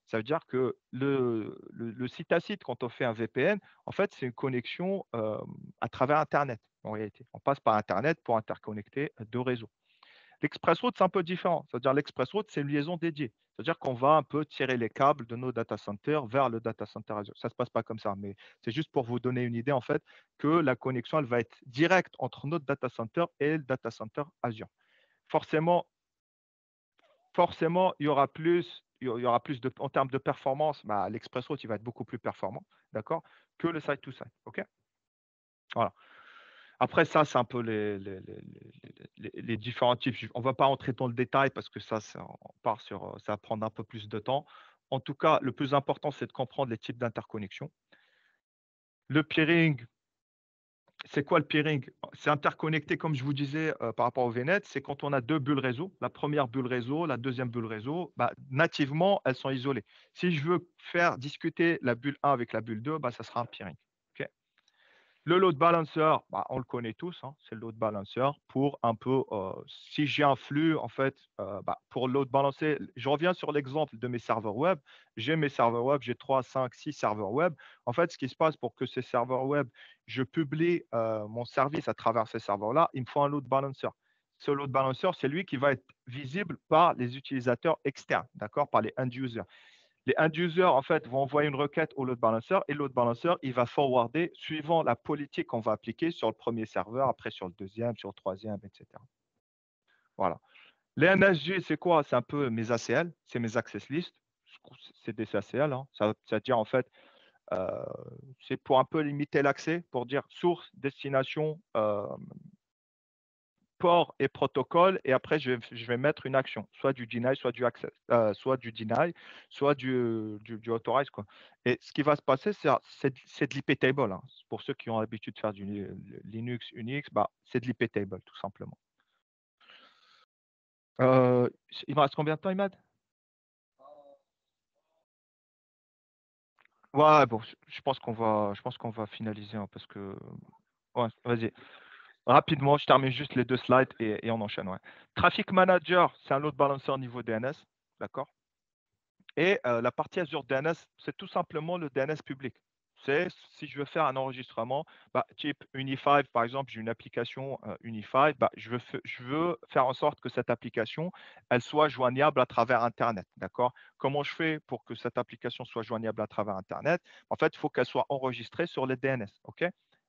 Ça veut dire que le site à site, quand on fait un VPN, en fait, c'est une connexion à travers Internet, en réalité. On passe par Internet pour interconnecter deux réseaux. L'Express Route, c'est un peu différent. C'est-à-dire l'Express Route, c'est une liaison dédiée. C'est-à-dire qu'on va un peu tirer les câbles de nos data centers vers le data center Azure. Ça ne se passe pas comme ça, mais c'est juste pour vous donner une idée, en fait, que la connexion, elle va être directe entre notre data center et le data center Azure. Forcément, il y aura plus, de, en termes de performance, bah, l'Express Route, il va être beaucoup plus performant, d'accord, que le side-to-side. OK? Voilà. Après, ça, c'est un peu les différents types. On ne va pas entrer dans le détail parce que ça, on part sur, ça va prendre un peu plus de temps. En tout cas, le plus important, c'est de comprendre les types d'interconnexion. Le peering, c'est quoi le peering? C'est interconnecté, comme je vous disais par rapport au VNet, c'est quand on a deux bulles réseau. La première bulle réseau, la deuxième bulle réseau, bah, nativement, elles sont isolées. Si je veux faire discuter la bulle 1 avec la bulle 2, bah, ça sera un peering. OK. Le load balancer, bah, on le connaît tous, hein, c'est le load balancer pour un peu, si j'ai un flux, en fait, bah, pour load balancer, je reviens sur l'exemple de mes serveurs web. J'ai mes serveurs web, j'ai 3, 5, 6 serveurs web. En fait, ce qui se passe pour que ces serveurs web, je publie mon service à travers ces serveurs-là, il me faut un load balancer. Ce load balancer, c'est lui qui va être visible par les utilisateurs externes, d'accord, par les end users. Les end users, en fait, vont envoyer une requête au load balancer et le load balancer, il va forwarder suivant la politique qu'on va appliquer sur le premier serveur, après sur le deuxième, sur le troisième, etc. Voilà. Les NSG, c'est quoi? C'est un peu mes ACL, c'est mes access list. C'est des ACL, hein. Ça veut dire en fait, euh, c'est pour un peu limiter l'accès, pour dire source, destination, port et protocole, et après je vais mettre une action, soit du deny, soit du access, soit du deny, soit du authorize, quoi. Et ce qui va se passer, c'est de l'IP table, hein. Pour ceux qui ont l'habitude de faire du Linux, Unix, bah, c'est de l'IP table, tout simplement. Il me reste combien de temps, Imad? Ouais, bon, je pense qu'on va finaliser, hein, parce que ouais, vas-y. Rapidement, je termine juste les deux slides et on enchaîne. Ouais. Traffic Manager, c'est un load balancer au niveau DNS, d'accord? Et la partie Azure DNS, c'est tout simplement le DNS public. C'est si je veux faire un enregistrement, bah, type Unified, par exemple, j'ai une application Unified, bah, je veux faire en sorte que cette application, elle soit joignable à travers Internet. D'accord? Comment je fais pour que cette application soit joignable à travers Internet? En fait, il faut qu'elle soit enregistrée sur les DNS. OK?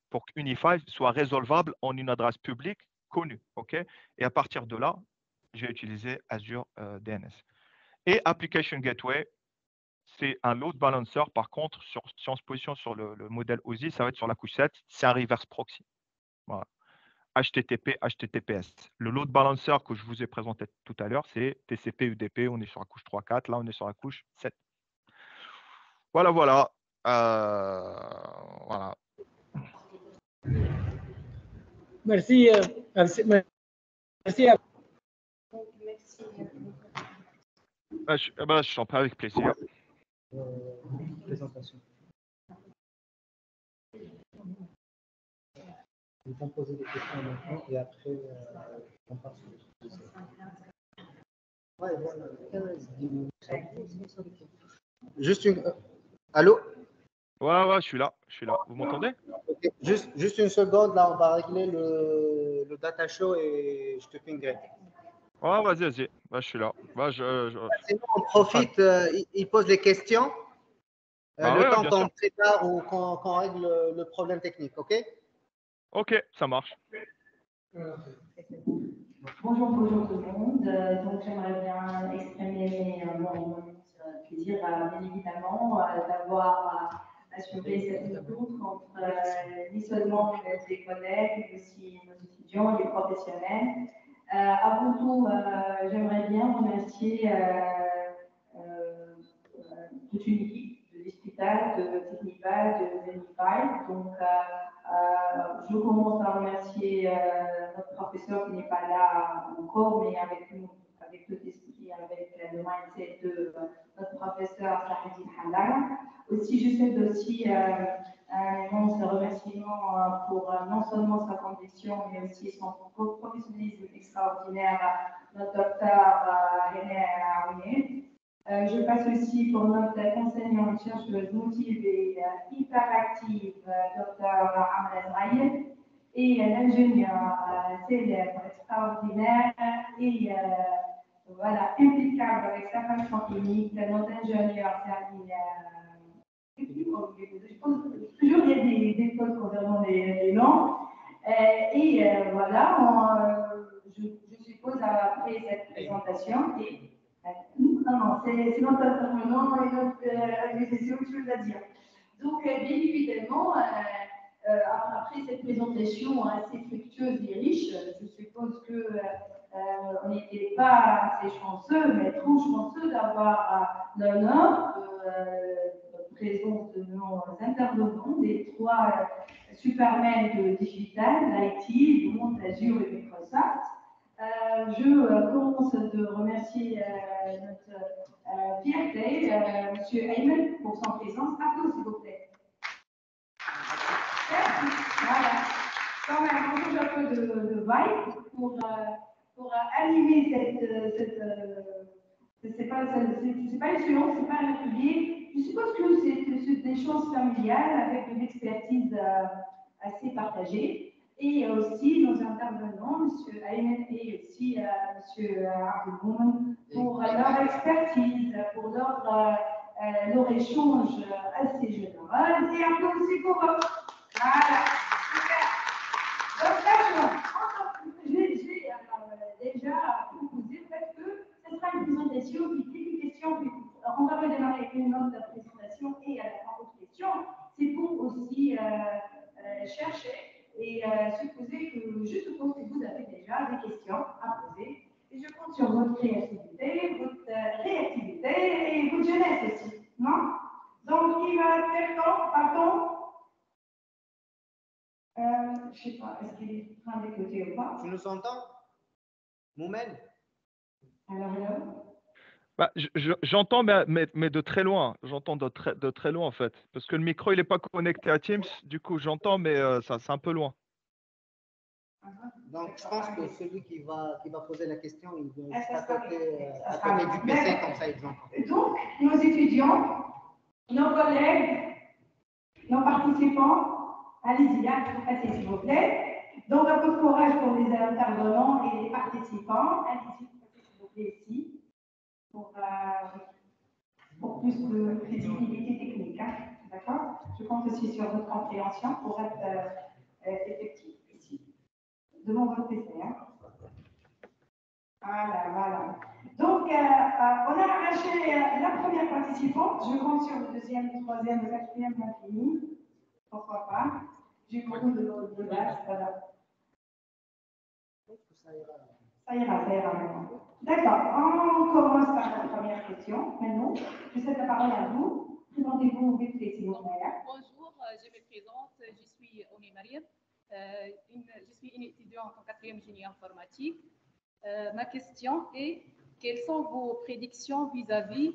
Pour qu'Unified soit résolvable en une adresse publique connue. OK? Et à partir de là, j'ai utilisé Azure DNS. Et Application Gateway, c'est un load balancer. Par contre, si on se positionne sur le modèle OSI, ça va être sur la couche 7, c'est un reverse proxy. Voilà. HTTP, HTTPS. Le load balancer que je vous ai présenté tout à l'heure, c'est TCP, UDP. On est sur la couche 3, 4. Là, on est sur la couche 7. Voilà, voilà. Voilà. Merci. Merci. Je t'en prie, avec plaisir. Présentation. Ils vont poser des questions maintenant et après on passe sur le truc. Ouais, juste une. Allô? Ouais, je suis là. Vous m'entendez? Okay. Juste une seconde, là, on va régler le data show et je te pingerai. Ouais, vas-y. Je suis là. Sinon, on profite, il pose des questions. Le ouais, temps bien qu'on sûr. prépare ou qu'on règle le problème technique, OK? OK, ça marche. Bonjour tout le monde. Donc, j'aimerais bien exprimer mon plaisir, bien évidemment, d'avoir assuré cette rencontre entre non seulement les collègues, mais aussi nos étudiants, les professionnels. Avant tout, j'aimerais bien remercier toute une équipe de l'Hospital, de Technival, de Zenify. Donc, je commence par remercier notre professeur qui n'est pas là encore, mais avec nous, avec tout esprit, avec le mindset de notre professeur Sahidine Halal. Aussi, je souhaite aussi un immense remerciement pour non seulement sa condition, mais aussi son professionnalisme extraordinaire, notre docteur René Aouné. Je passe aussi pour notre enseignante chercheuse motivée, hyperactive, Dr Amel Azraïl, et l'ingénieur célèbre, extraordinaire, est voilà, impeccable avec sa fonction clinique. Notre ingénieur, je pense que toujours il y a des fautes concernant les langues. Voilà, je suppose après cette présentation, non, c'est notre intervenant et notre agrégation, je veux dire. Donc, bien évidemment, après cette présentation assez fructueuse et riche, je suppose qu'on n'était pas assez chanceux, mais trop chanceux d'avoir l'honneur de présence de nos intervenants, des trois supermen de digital, d'IT, du monde Azure et Microsoft. Je commence de remercier notre fierté, M. Ayman, pour son présence. Applaudissements, s'il vous plaît. Voilà. Quand même, on touche un peu de vibe pour animer c'est pas une séance, c'est pas un atelier. Je suppose que c'est des choses familiales avec une expertise assez partagée. Et aussi nos intervenants, M. Ayman et aussi M. Abdelmoumen, pour leur expertise, pour leur échange assez général. Et un peu aussi pour eux. Voilà, super. Donc là, j'ai déjà proposé le fait que ce sera une présentation, puis quelques questions, puis on va redémarrer avec une autre présentation et à la fin d'autres questions. C'est pour aussi chercher et supposer que je suppose que vous avez déjà des questions à poser. Et je compte sur votre créativité, votre réactivité et votre jeunesse aussi, non? Donc, qui va faire temps, pardon? Je ne sais pas, est-ce qu'il est en train d'écouter ou pas? Tu nous entends? Moumen? Alors, là? Bah, j'entends, mais de très loin. J'entends de très loin, en fait. Parce que le micro, il n'est pas connecté à Teams. Du coup, j'entends, mais ça, c'est un peu loin. Donc, je pense que celui qui va poser la question, il doit être à côté du PC, comme ça, ils entendent. Donc, nos étudiants, nos collègues, nos participants, allez-y, passez s'il vous plaît. Donc, un peu de courage pour les intervenants et les participants. Allez-y, passez s'il vous plaît ici, pour plus de crédibilité technique. Hein. D'accord? Je compte aussi sur votre compréhension pour être effectif ici, devant votre PC. Hein. Voilà. Donc, on a arraché la première participante. Je compte sur le deuxième, le troisième, le quatrième, l'infini. Pourquoi pas? J'ai beaucoup de base. Voilà. Ça ira maintenant. D'accord. On commence par la première question. Maintenant, je cède la parole à vous. Présentez-vous vite fait, s'il vous plaît. Bonjour, je me présente. Je suis Omi Mariam. Je suis une étudiante en 4e génie informatique. Ma question est, quelles sont vos prédictions vis-à-vis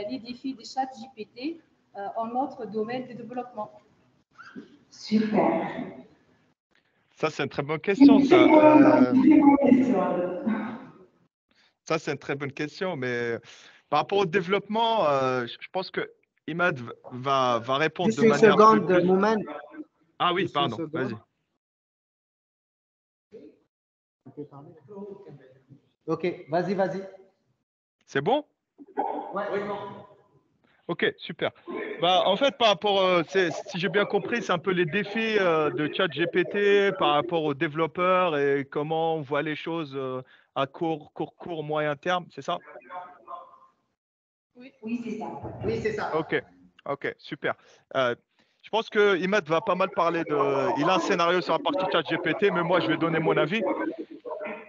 les défis de ChatGPT en notre domaine de développement? Super. Ça, c'est une très bonne question. Ça, c'est une très bonne question. Mais par rapport au développement, je pense que Imad va répondre de manière... Juste une seconde, Moumen. Ah oui, pardon, vas-y. Ok, vas-y. C'est bon? Ouais. Ok, super. Bah, en fait, par rapport, si j'ai bien compris, c'est un peu les défis de ChatGPT par rapport aux développeurs et comment on voit les choses à court, moyen terme, c'est ça? Oui, c'est ça. Oui, c'est ça. Ok, super. Je pense que Imad va pas mal parler de... Il a un scénario sur la partie ChatGPT, mais moi, je vais donner mon avis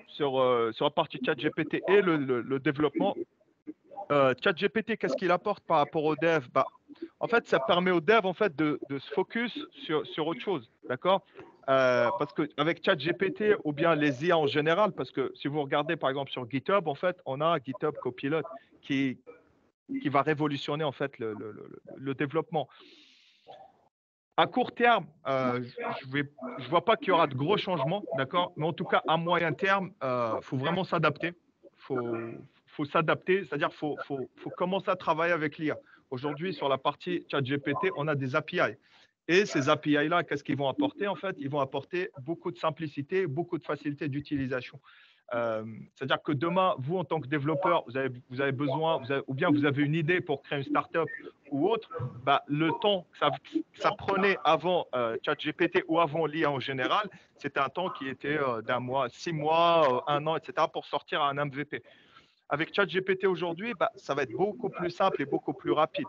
sur la partie ChatGPT et le développement. ChatGPT, qu'est-ce qu'il apporte par rapport aux devs? Bah, en fait, ça permet aux devs en fait, de se focus sur autre chose, d'accord? Parce qu'avec ChatGPT ou bien les IA en général, parce que si vous regardez par exemple sur GitHub, en fait, on a GitHub Copilot qui va révolutionner en fait le développement. À court terme, je vois pas qu'il y aura de gros changements, d'accord? Mais en tout cas, à moyen terme, faut vraiment s'adapter. Faut s'adapter, c'est-à-dire faut commencer à travailler avec l'IA. Aujourd'hui, sur la partie ChatGPT, on a des API. Et ces API-là, qu'est-ce qu'ils vont apporter en fait? Ils vont apporter beaucoup de simplicité, beaucoup de facilité d'utilisation. C'est-à-dire que demain, vous, en tant que développeur, vous avez besoin, ou bien vous avez une idée pour créer une startup ou autre, bah, le temps que ça prenait avant ChatGPT ou avant l'IA en général, c'était un temps qui était d'un mois, 6 mois, 1 an, etc., pour sortir à un MVP. Avec ChatGPT aujourd'hui, bah, ça va être beaucoup plus simple et beaucoup plus rapide.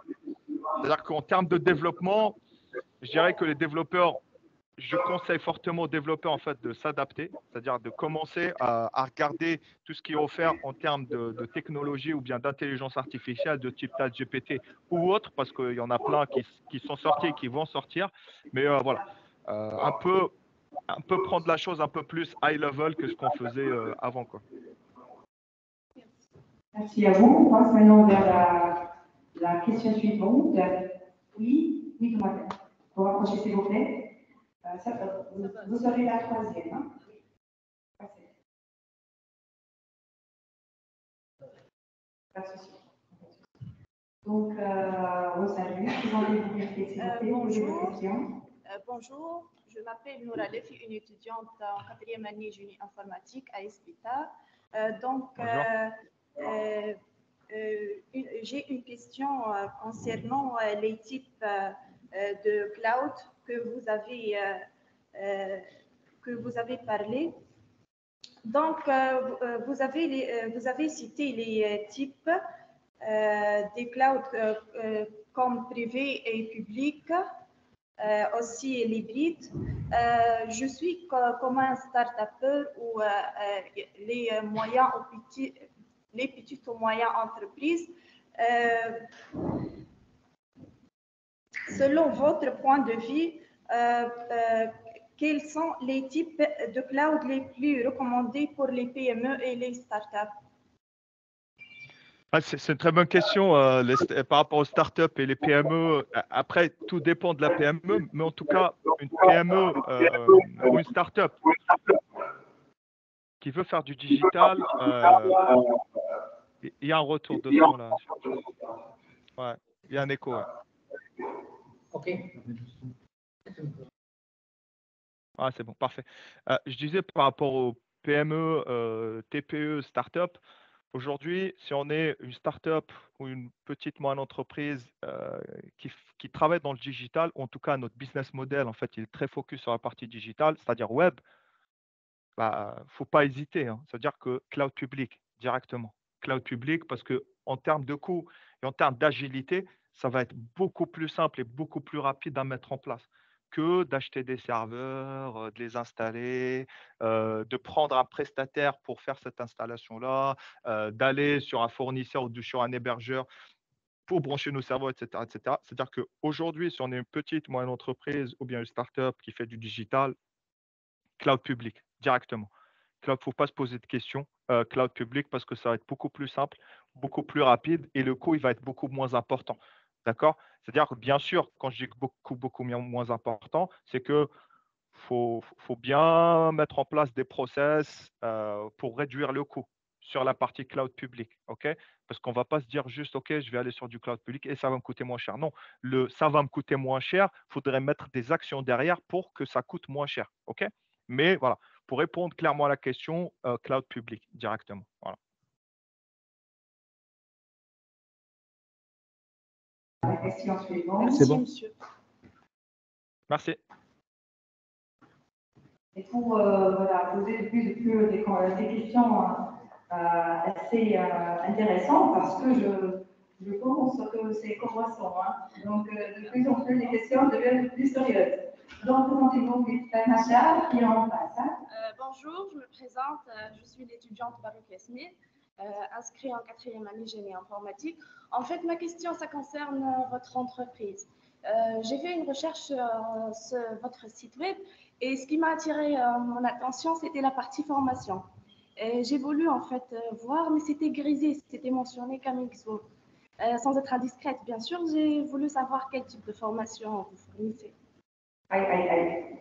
C'est-à-dire qu'en termes de développement, je dirais que les développeurs, je conseille fortement aux développeurs en fait, de s'adapter, c'est-à-dire de commencer à regarder tout ce qui est offert en termes de technologie ou bien d'intelligence artificielle de type ChatGPT ou autre, parce qu'il y en a plein qui sont sortis et qui vont sortir. Mais voilà, un peu prendre la chose un peu plus high level que ce qu'on faisait avant, quoi. Merci à vous. On passe maintenant vers la question suivante. Oui, demoiselle. Vous rapprochez, s'il vous plaît. Vous serez la troisième. Hein? Pas de souci. Donc, Rosalie, présentez-vous bien, s'il vous plaît. Bonjour. Bonjour, je m'appelle Noura Lefi, une étudiante en 4e année génie informatique à ESPITA. J'ai une question concernant les types de cloud que vous avez parlé. Donc, vous avez cité les types des clouds comme privé et public, aussi l'hybride. Je suis comme un start-upper où les petites ou moyennes entreprises. Selon votre point de vue, quels sont les types de cloud les plus recommandés pour les PME et les startups? C'est une très bonne question par rapport aux startups et les PME. Après, tout dépend de la PME, mais en tout cas, une PME ou une startup qui veut faire du digital, il y a un retour de son là. Ouais, il y a un écho. Ouais. OK. Ah, c'est bon, parfait. Je disais par rapport aux PME, TPE, startup. Aujourd'hui, si on est une start-up ou une petite moyenne entreprise qui travaille dans le digital, en tout cas notre business model, en fait, il est très focus sur la partie digitale, c'est-à-dire web, bah, faut pas hésiter. Hein. C'est-à-dire que cloud public directement. Cloud public parce que en termes de coût et en termes d'agilité, ça va être beaucoup plus simple et beaucoup plus rapide à mettre en place que d'acheter des serveurs, de les installer, de prendre un prestataire pour faire cette installation-là, d'aller sur un fournisseur ou sur un hébergeur pour brancher nos serveurs, etc. etc. C'est-à-dire qu'aujourd'hui, si on est une petite, moyenne entreprise ou bien une startup qui fait du digital, cloud public directement. Cloud, il ne faut pas se poser de questions. Cloud public parce que ça va être beaucoup plus simple, beaucoup plus rapide et le coût il va être beaucoup moins important. D'accord? C'est-à-dire que bien sûr, quand je dis beaucoup moins important, c'est que faut bien mettre en place des process pour réduire le coût sur la partie cloud public. OK? Parce qu'on ne va pas se dire juste, OK, je vais aller sur du cloud public et ça va me coûter moins cher. Non, ça va me coûter moins cher. Il faudrait mettre des actions derrière pour que ça coûte moins cher. OK? Mais voilà, pour répondre clairement à la question, cloud public directement. Voilà. La question suivante. C'est bon. Monsieur. Merci. Et pour poser de plus des questions assez intéressantes parce que je pense que c'est croissant. Hein. Donc, de plus en plus, les questions deviennent plus sérieuses. Donc, présentez-vous vite fait, Macha, qui est en face. Hein. Bonjour, je me présente. Je suis l'étudiante Barouk Yasmine, inscrite en 4e année génie informatique. En fait, ma question, ça concerne votre entreprise. J'ai fait une recherche sur votre site web et ce qui m'a attiré mon attention, c'était la partie formation. J'ai voulu en fait voir, mais c'était grisé, c'était mentionné comme XO. Sans être indiscrète, bien sûr, j'ai voulu savoir quel type de formation vous fournissez. Aïe.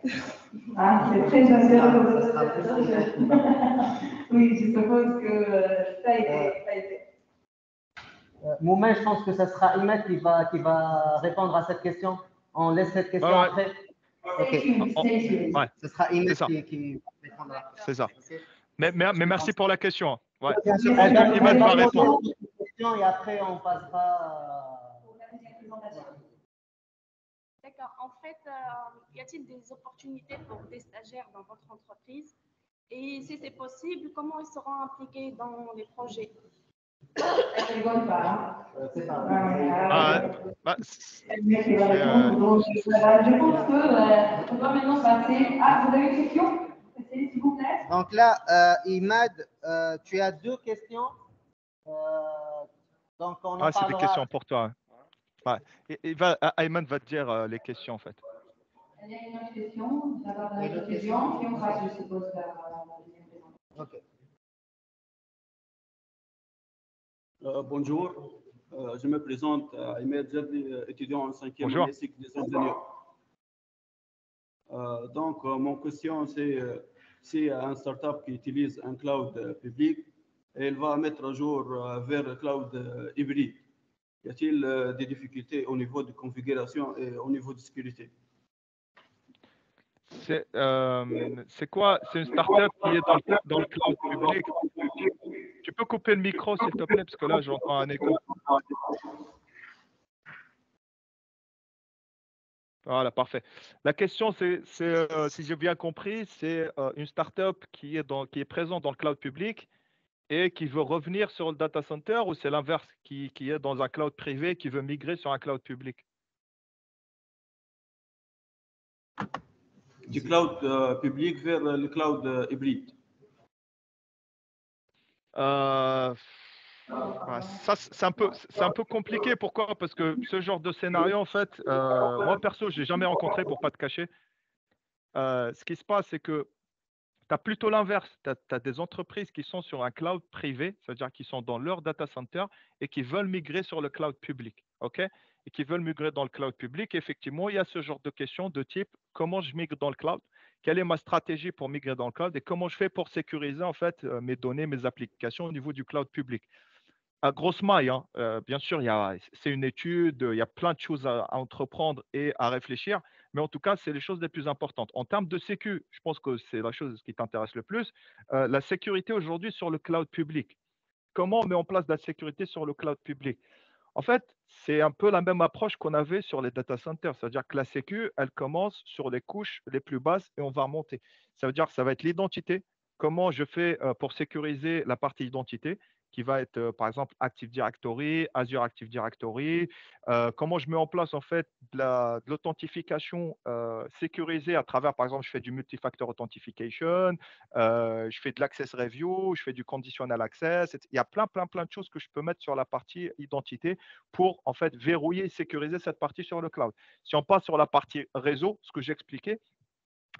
Ah, c'est très intéressant. Oui, je suppose que ça a été. Moumen, je pense que ça sera Imet qui va répondre à cette question. On laisse cette question après. Okay. Ouais. Ce sera Imet ça. qui répondra. C'est ça. Okay. Mais merci pour la question. Ouais. Bien sûr. Imad va répondre. Et après, on passera Pour la deuxième présentation. D'accord. En fait, y a-t-il des opportunités pour des stagiaires dans votre entreprise? Et si c'est possible, comment ils seront impliqués dans les projets? Elle rigole pas. C'est pas Bah, Le mec qui va répondre. Donc, je pense qu'on doit maintenant passer. Ah, vous avez une question? S'il vous plaît. Donc là, Imad, tu as 2 questions. Donc on en c'est des parlera. questions pour toi. Ouais. Ayman va te dire les questions en fait. Il y a une autre question, d'abord de notre étudiant, puis on passe, je suppose, vers la deuxième présentation. Ok. Bonjour, je me présente Ahmed Jadli, étudiant en 5e Bonjour. année cycle des ingénieurs. Donc, mon question, c'est un startup qui utilise un cloud public et il va mettre à jour vers le cloud hybride. Y a-t-il des difficultés au niveau de configuration et au niveau de sécurité? C'est quoi? C'est une startup qui est dans le cloud public. Tu peux couper le micro, s'il te plaît, parce que là, j'entends un écho. Voilà, parfait. La question, c'est si j'ai bien compris, c'est une startup qui est présente dans le cloud public et qui veut revenir sur le data center, ou c'est l'inverse, qui est dans un cloud privé, qui veut migrer sur un cloud public? Du cloud public vers le cloud hybride. Ça, c'est un peu compliqué. Pourquoi? Parce que ce genre de scénario, en fait, moi, perso, je n'ai jamais rencontré, pour ne pas te cacher. Ce qui se passe, c'est que tu as plutôt l'inverse. Tu as des entreprises qui sont sur un cloud privé, c'est-à-dire qui sont dans leur data center et qui veulent migrer sur le cloud public. OK? Et qui veulent migrer dans le cloud public. Effectivement, il y a ce genre de questions de type comment je migre dans le cloud? Quelle est ma stratégie pour migrer dans le cloud? Et comment je fais pour sécuriser en fait mes données, mes applications au niveau du cloud public? À grosse maille, hein. Bien sûr, c'est une étude, il y a plein de choses à entreprendre et à réfléchir, mais en tout cas, c'est les choses les plus importantes. En termes de sécu, je pense que c'est la chose qui t'intéresse le plus. La sécurité aujourd'hui sur le cloud public. Comment on met en place de la sécurité sur le cloud public? En fait, c'est un peu la même approche qu'on avait sur les data centers. C'est-à-dire que la sécu, elle commence sur les couches les plus basses et on va remonter. Ça veut dire que ça va être l'identité. Comment je fais pour sécuriser la partie identité qui va être, par exemple, Active Directory, Azure Active Directory. Comment je mets en place, en fait, de l'authentification sécurisée à travers, par exemple, je fais du multifactor authentication, je fais de l'access review, je fais du conditional access. Il y a plein de choses que je peux mettre sur la partie identité pour en fait verrouiller et sécuriser cette partie sur le cloud. Si on passe sur la partie réseau, ce que j'expliquais,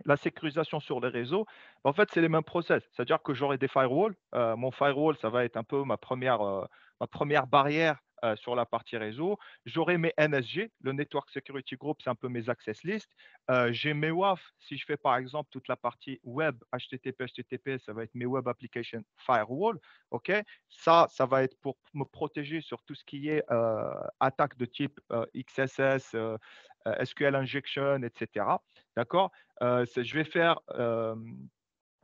la sécurisation sur les réseaux, en fait, c'est les mêmes process. C'est-à-dire que j'aurai des firewalls. Mon firewall, ça va être un peu ma première barrière sur la partie réseau. J'aurai mes NSG, le Network Security Group, c'est un peu mes access lists. J'ai mes WAF. Si je fais par exemple toute la partie web, HTTP, ça va être mes Web Application Firewall. OK? Ça va être pour me protéger sur tout ce qui est attaque de type XSS, SQL injection, etc. D'accord? Je vais faire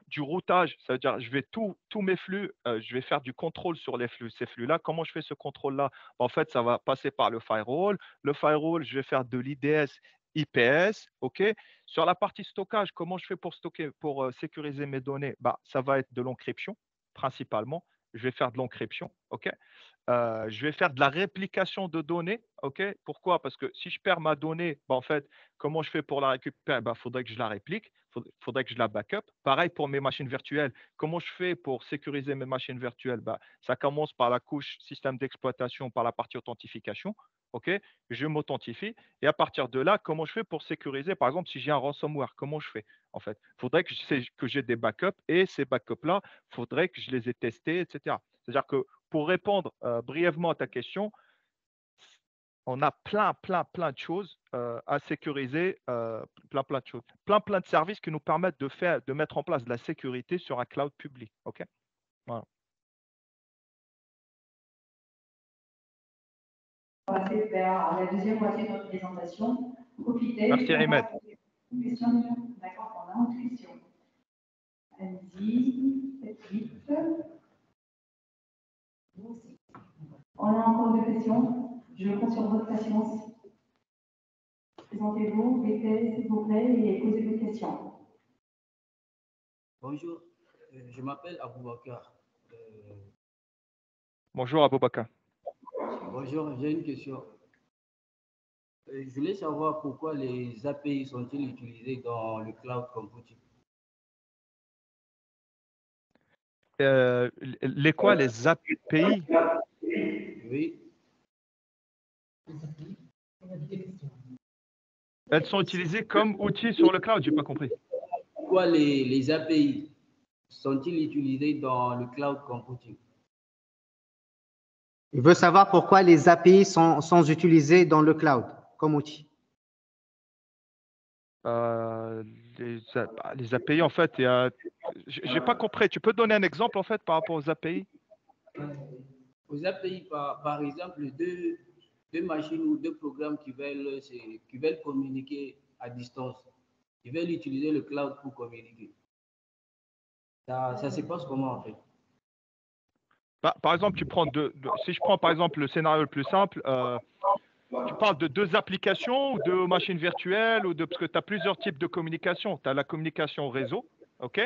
du routage, c'est-à-dire je vais tous mes flux, je vais faire du contrôle sur les flux, ces flux-là. Comment je fais ce contrôle-là? En fait, ça va passer par le firewall. Le firewall, je vais faire de l'IDS, IPS, OK? Sur la partie stockage, comment je fais pour stocker, pour sécuriser mes données? Ça va être de l'encryption, principalement. Je vais faire de l'encryption, OK? Je vais faire de la réplication de données, OK? Pourquoi? Parce que si je perds ma donnée, en fait, comment je fais pour la récupérer? Faudrait que je la réplique, faudrait que je la backup. Pareil pour mes machines virtuelles. Comment je fais pour sécuriser mes machines virtuelles? Ça commence par la couche système d'exploitation, par la partie authentification, OK? Je m'authentifie et à partir de là, comment je fais pour sécuriser? Par exemple, si j'ai un ransomware, comment je fais? En fait, faudrait que j'ai des backups et ces backups-là, faudrait que je les ai testés, etc. C'est-à-dire que pour répondre brièvement à ta question, on a plein de choses à sécuriser, plein de choses, plein de services qui nous permettent de mettre en place de la sécurité sur un cloud public. OK? Voilà. On va passer vers la deuxième moitié de notre présentation. Profitez. Merci, Ahmed. Une question? D'accord, on a une question. Allez-y. On a encore des questions. Je compte sur votre patience. Présentez-vous, vite, s'il vous plaît, et posez des questions. Bonjour, je m'appelle Aboubakar. Bonjour Aboubakar. Bonjour, j'ai une question. Je voulais savoir pourquoi les API sont-ils utilisés dans le cloud computing? Les quoi, les API? Oui. Elles sont utilisées comme outils sur le cloud, j'ai pas compris. Pourquoi les API sont-ils utilisés dans le cloud computing? Il veut savoir pourquoi les API sont utilisés dans le cloud comme outil. Les API, en fait, j'ai pas compris. Tu peux donner un exemple, en fait, par rapport aux API? Aux API, par exemple, deux machines ou deux programmes qui veulent communiquer à distance. Ils veulent utiliser le cloud pour communiquer. Ça se passe comment, en fait? Par exemple, si je prends, par exemple, le scénario le plus simple, tu parles de deux applications ou de machines virtuelles parce que tu as plusieurs types de communication. Tu as la communication réseau, OK?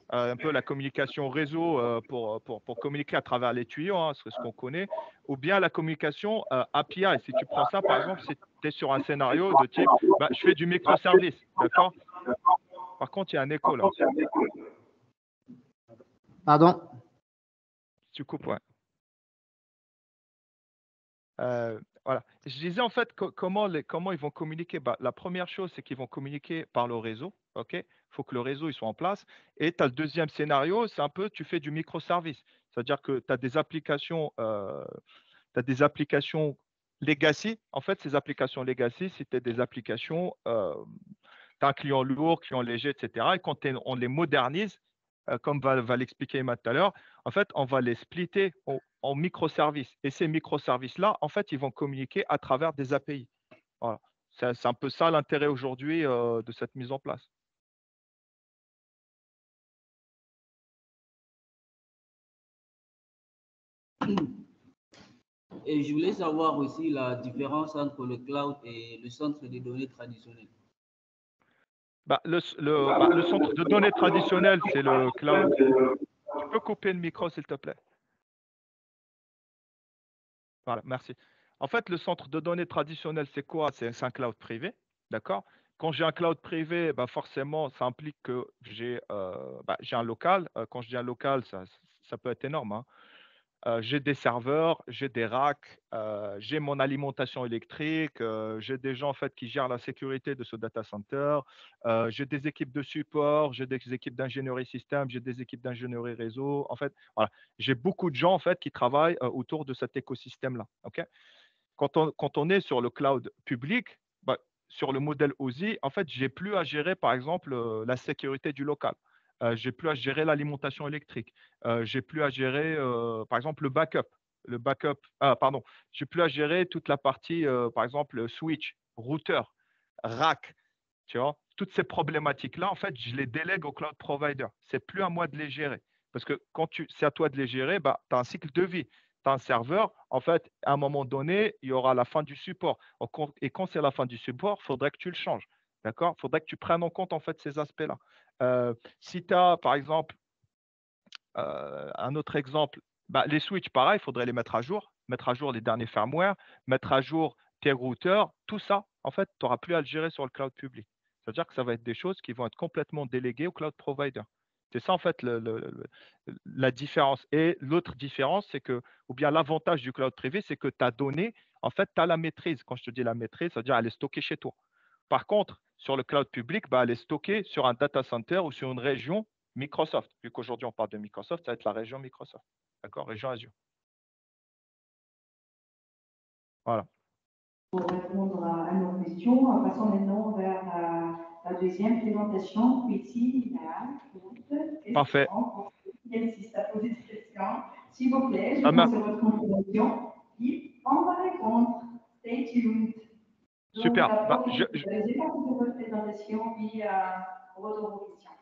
Un peu la communication réseau pour communiquer à travers les tuyaux, hein, c'est ce qu'on connaît, ou bien la communication API. Si tu prends ça, par exemple, si tu es sur un scénario de type, je fais du microservice, d'accord? Par contre, il y a un écho là. Pardon? Tu coupes, ouais. Voilà. Je disais en fait comment ils vont communiquer. La première chose, c'est qu'ils vont communiquer par le réseau. OK? Il faut que le réseau il soit en place. Et tu as le deuxième scénario, c'est un peu, tu fais du microservice. C'est-à-dire que tu as des applications, legacy. En fait, ces applications legacy, c'était des applications, tu as un client lourd, client léger, etc. Et quand on les modernise, comme va l'expliquer Emma tout à l'heure, en fait, on va les splitter en microservices. Et ces microservices-là, en fait, ils vont communiquer à travers des API. Voilà. C'est un peu ça l'intérêt aujourd'hui de cette mise en place. Et je voulais savoir aussi la différence entre le cloud et le centre de données traditionnel. Le centre de données traditionnel, c'est le cloud. Tu peux couper le micro, s'il te plaît? Voilà, merci. En fait, le centre de données traditionnel, c'est quoi? C'est un cloud privé, d'accord? Quand j'ai un cloud privé, forcément, ça implique que j'ai un local. Quand je dis un local, ça peut être énorme, hein. J'ai des serveurs, j'ai des racks, j'ai mon alimentation électrique, j'ai des gens en fait qui gèrent la sécurité de ce data center, j'ai des équipes de support, j'ai des équipes d'ingénierie système, j'ai des équipes d'ingénierie réseau. En fait, voilà, j'ai beaucoup de gens en fait qui travaillent autour de cet écosystème-là. OK? Quand on est sur le cloud public, sur le modèle OSI, en fait, j'ai plus à gérer par exemple la sécurité du local. J'ai plus à gérer l'alimentation électrique. J'ai plus à gérer, par exemple, le backup. Pardon, j'ai plus à gérer toute la partie, par exemple, switch, routeur, rack. Tu vois, toutes ces problématiques-là, en fait, je les délègue au cloud provider. C'est plus à moi de les gérer. Parce que quand c'est à toi de les gérer, tu as un cycle de vie. Tu as un serveur, en fait, à un moment donné, il y aura la fin du support. Et quand c'est la fin du support, il faudrait que tu le changes. D'accord? Il faudrait que tu prennes en compte, en fait, ces aspects-là. Si tu as, par exemple, un autre exemple, les switches, pareil, il faudrait les mettre à jour les derniers firmware, mettre à jour tes routeurs, tout ça, en fait, tu n'auras plus à le gérer sur le cloud public. C'est-à-dire que ça va être des choses qui vont être complètement déléguées au cloud provider. C'est ça, en fait, la différence. Et l'autre différence, c'est que, ou bien l'avantage du cloud privé, c'est que ta donnée, en fait, tu as la maîtrise. Quand je te dis la maîtrise, c'est-à-dire elle est stockée chez toi. Par contre, sur le cloud public, elle est stockée sur un data center ou sur une région Microsoft. Vu qu'aujourd'hui, on parle de Microsoft, ça va être la région Microsoft. D'accord? Région Azure. Voilà. Pour répondre à nos questions, passons maintenant vers la deuxième présentation. Ici, il y a une question. Parfait. Il insiste à poser des questions. S'il vous plaît, je pense sur votre confirmation. Et on va répondre. Stay tuned. Super. Donc, j'ai pas de votre présentation et retour aux questions.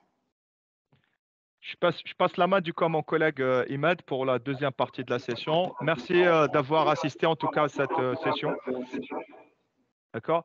Je passe la main du coup à mon collègue Imad pour la deuxième partie de la session. Merci d'avoir assisté en tout cas à cette session. D'accord.